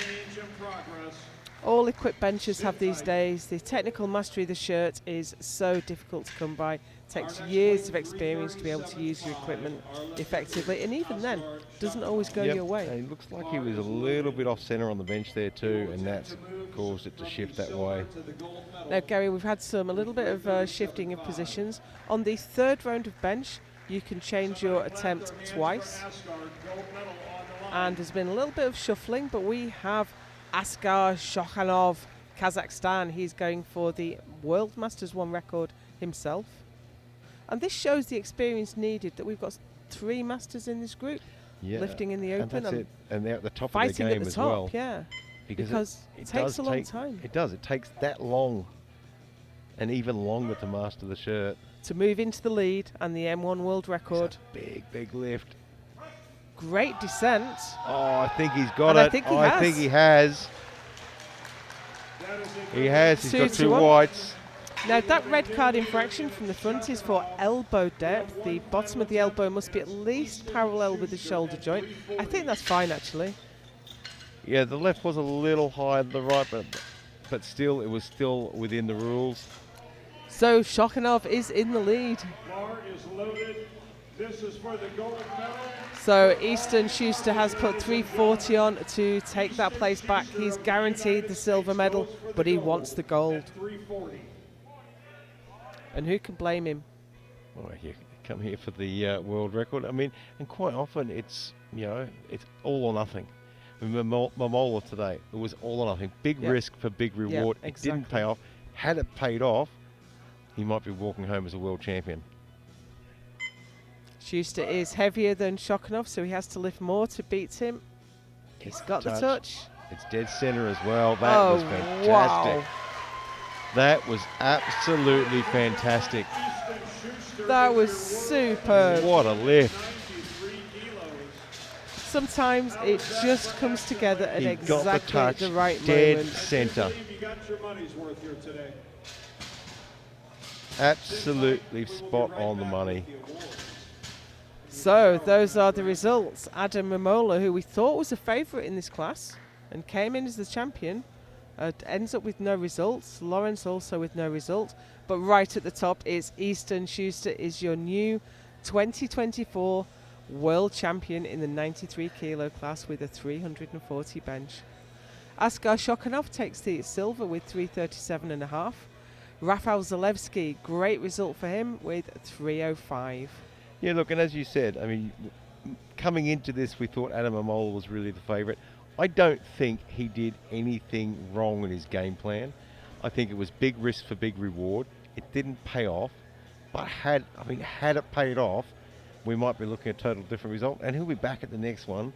All equipped benchers have these days. The technical mastery of the shirt is so difficult to come by. It takes years of experience to be able to use your equipment effectively, and even then, doesn't always go your way. And it looks like he was a little bit off centre on the bench there too, and that's caused it to shift that way. Now, Gary, we've had a little bit of shifting of positions. On the 3rd round of bench, you can change your attempt twice. And there's been a little bit of shuffling, but we have Askar Shokhanov, Kazakhstan. He's going for the World Masters 1 record himself. And this shows the experience needed that we've got 3 masters in this group, Yeah, lifting in the and open that's and it. And they're at the top of fighting their game at the as top. well. Yeah, because it it takes does a long take- time It does. It takes that long, and even longer to master the shirt. to move into the lead and the M1 world record. It's a big lift. Great descent. Oh, I think he's got And it. I think he I has. think he has. He has. He's got 2 to 2 1. whites. Now that red card infraction from the front is for elbow depth. The bottom of the elbow must be at least parallel with the shoulder joint. I think that's fine actually. Yeah, the left was a little higher than the right, but still, it was still within the rules. So Shokhanov is in the lead. Bar is loaded. This is for the gold medal. So Easton Schuster has put 340 on to take that place back. He's guaranteed the silver medal, but he wants the gold. 340. And who can blame him? Well, you come here for the world record. I mean, and quite often it's it's all or nothing. I mean, Mamola today, it was all or nothing. Big Yep. risk for big reward. Yep, It didn't exactly. pay off. Had it paid off, he might be walking home as a world champion. Schuster is heavier than Shokhanov, so he has to lift more to beat him. He's got the touch. It's dead center as well. That was fantastic. Wow. That was absolutely fantastic. Easton Schuster That is was your world superb. What a lift. 93 kilos. Sometimes it just comes together at He got the exactly touch the right dead moment. center. I believe you got your money's worth here today. Absolutely We will be spot right on the back money. with the awards. So those are the results. Adam Mamola, who we thought was a favourite in this class and came in as the champion, ends up with no results. Lawrence also with no result. But right at the top is Easton Schuster, is your new 2024 world champion in the 93 kilo class with a 340 bench. Askar Shokhanov takes the silver with 337.5. Rafael Zalewski, great result for him with 305. Yeah, look, and as you said, I mean, coming into this, we thought Adam Amola was really the favourite. I don't think he did anything wrong in his game plan. I think it was big risk for big reward. It didn't pay off, but had it paid off, we might be looking at a total different result, and he'll be back at the next one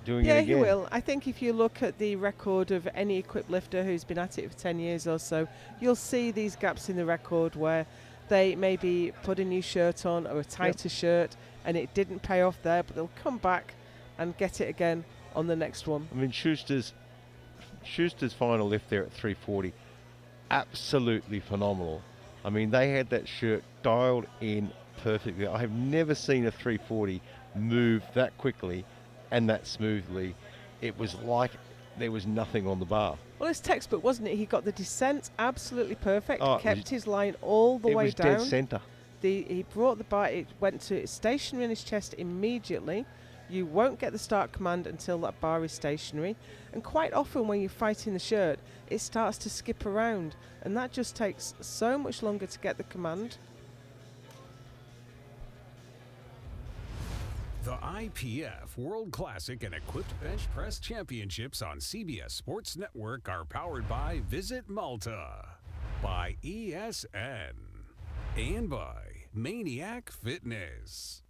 doing it Yeah, again. he will. I think if you look at the record of any equipped lifter who's been at it for 10 years or so, you'll see these gaps in the record where they maybe put a new shirt on or a tighter shirt and it didn't pay off there, but they'll come back and get it again on the next one. I mean, Schuster's final lift there at 340, absolutely phenomenal. I mean, they had that shirt dialed in perfectly. I have never seen a 340 move that quickly and that smoothly. It was like there was nothing on the bar. Well, it's textbook, wasn't it? He got the descent absolutely perfect, Oh, it kept was- his line all the It way was down. dead center. He brought the bar, it went to stationary in his chest immediately. You won't get the start command until that bar is stationary. And quite often when you're fighting the shirt, it starts to skip around. And that just takes so much longer to get the command. The IPF World Classic and Equipped Bench Press Championships on CBS Sports Network are powered by Visit Malta, by ESN, and by Maniac Fitness.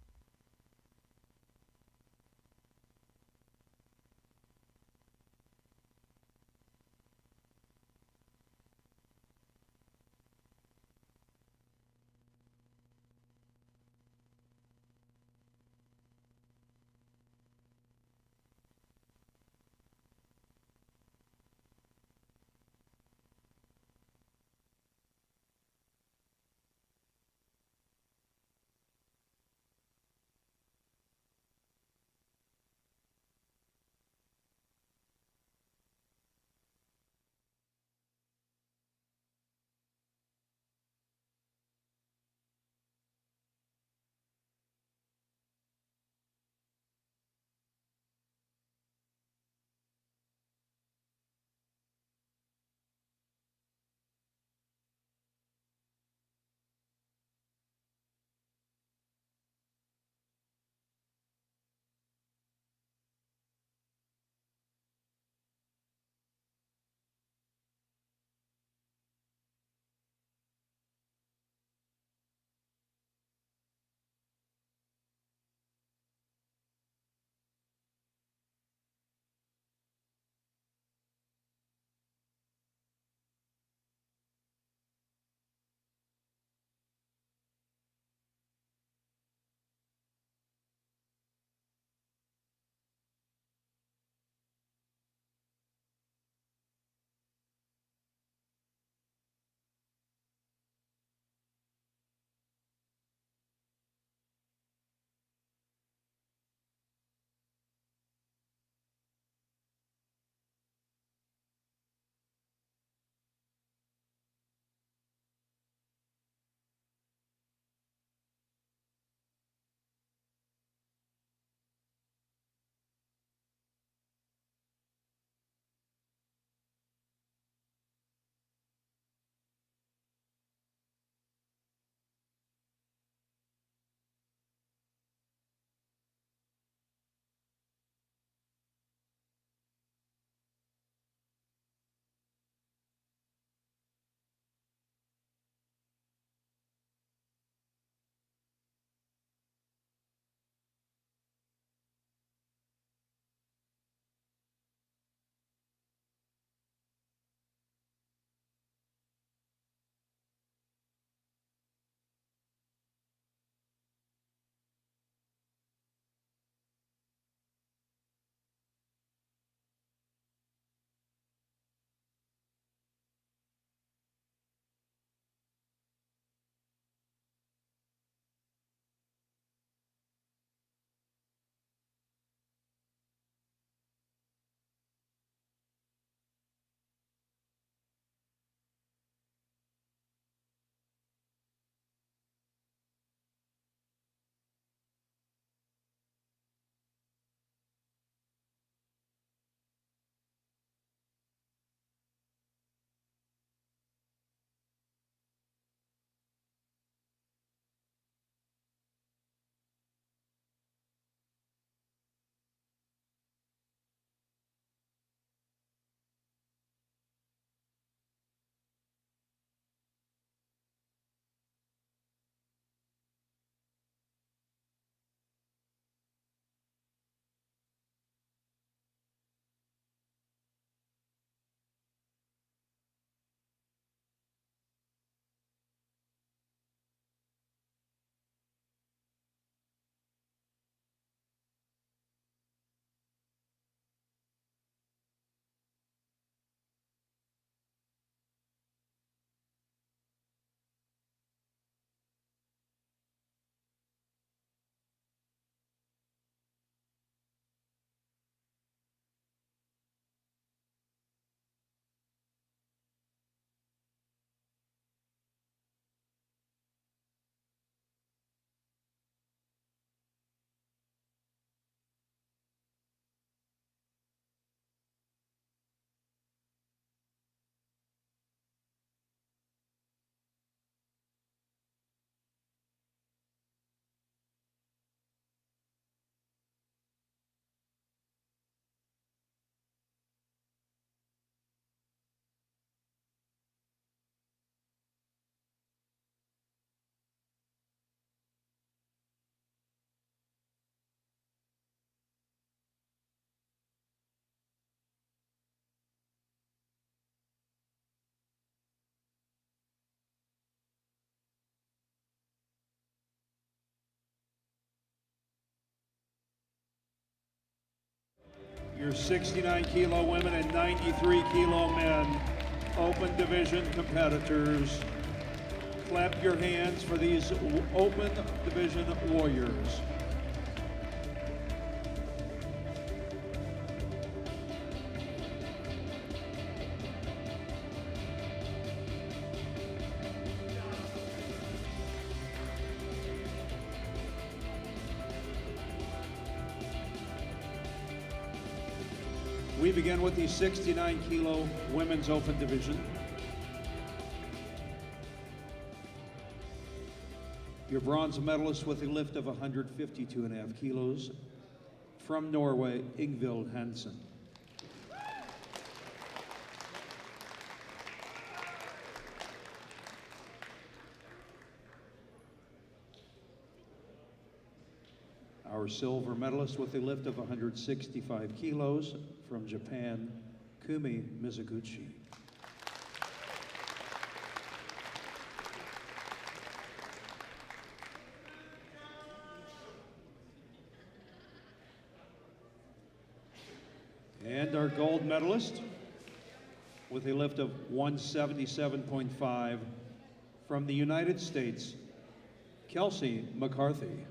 Your 69 kilo women and 93 kilo men open division competitors. Clap your hands for these open division warriors. We begin with the 69 kilo women's open division. Your bronze medalist with a lift of 152.5 kilos from Norway, Ingvild Hansen. Our silver medalist with a lift of 165 kilos from Japan, Kumi Mizuguchi. And our gold medalist with a lift of 177.5 from the United States, Kelsey McCarthy.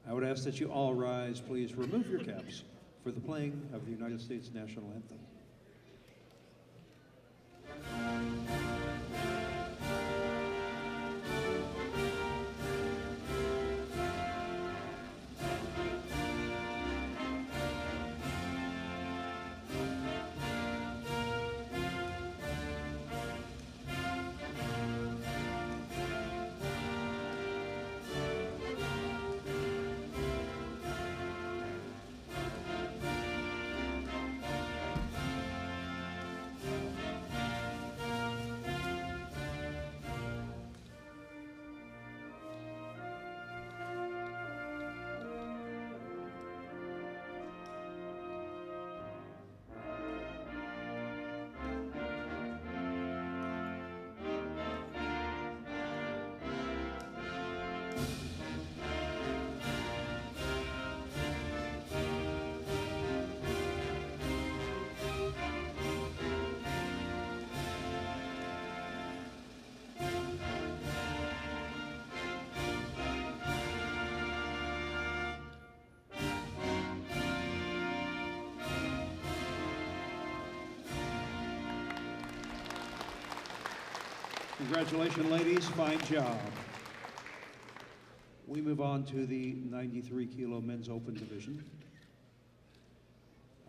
I would ask that you all rise, please. Remove your caps for the playing of the United States National Anthem. Congratulations, ladies. Fine job. We move on to the 93 kilo men's open division.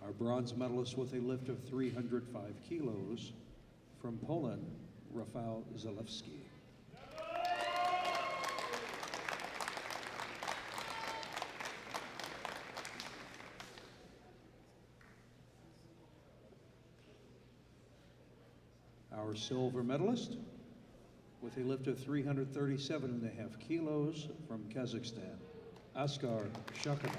Our bronze medalist with a lift of 305 kilos from Poland, Rafał Zalewski. Our silver medalist with a lift of 337.5 kilos from Kazakhstan, Askar Shakanov.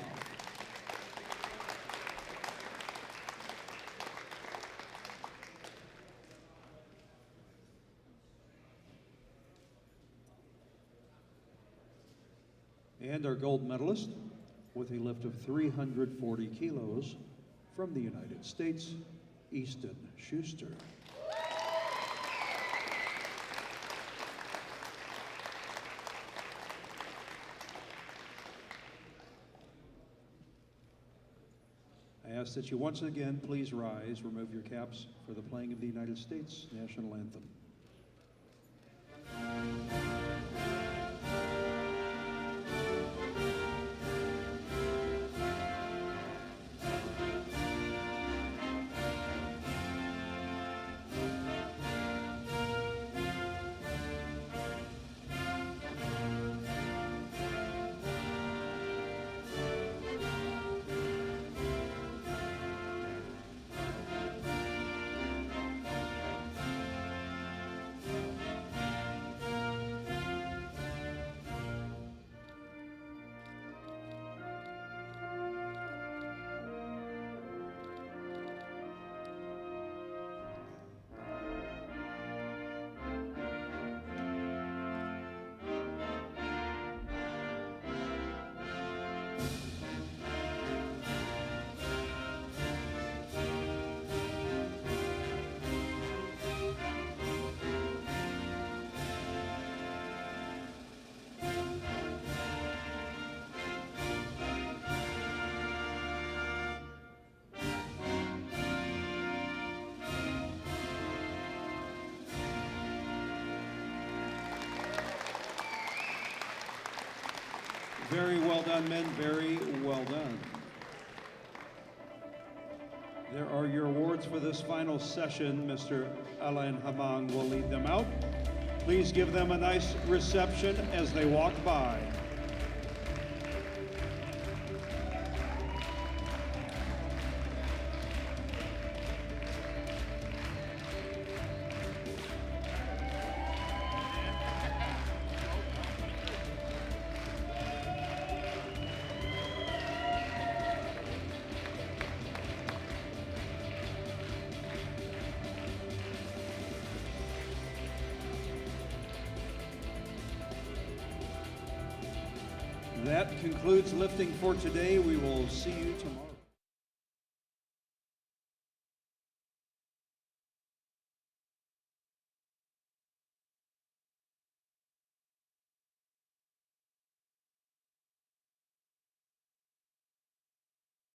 And our gold medalist with a lift of 340 kilos from the United States, Easton Schuster. I ask that you once again please rise, remove your caps for the playing of the United States National Anthem. Very well done, men. Very well done. There are your awards for this final session. Mr. Alain Hamang will lead them out. Please give them a nice reception as they walk by. That concludes lifting for today. We will see you tomorrow.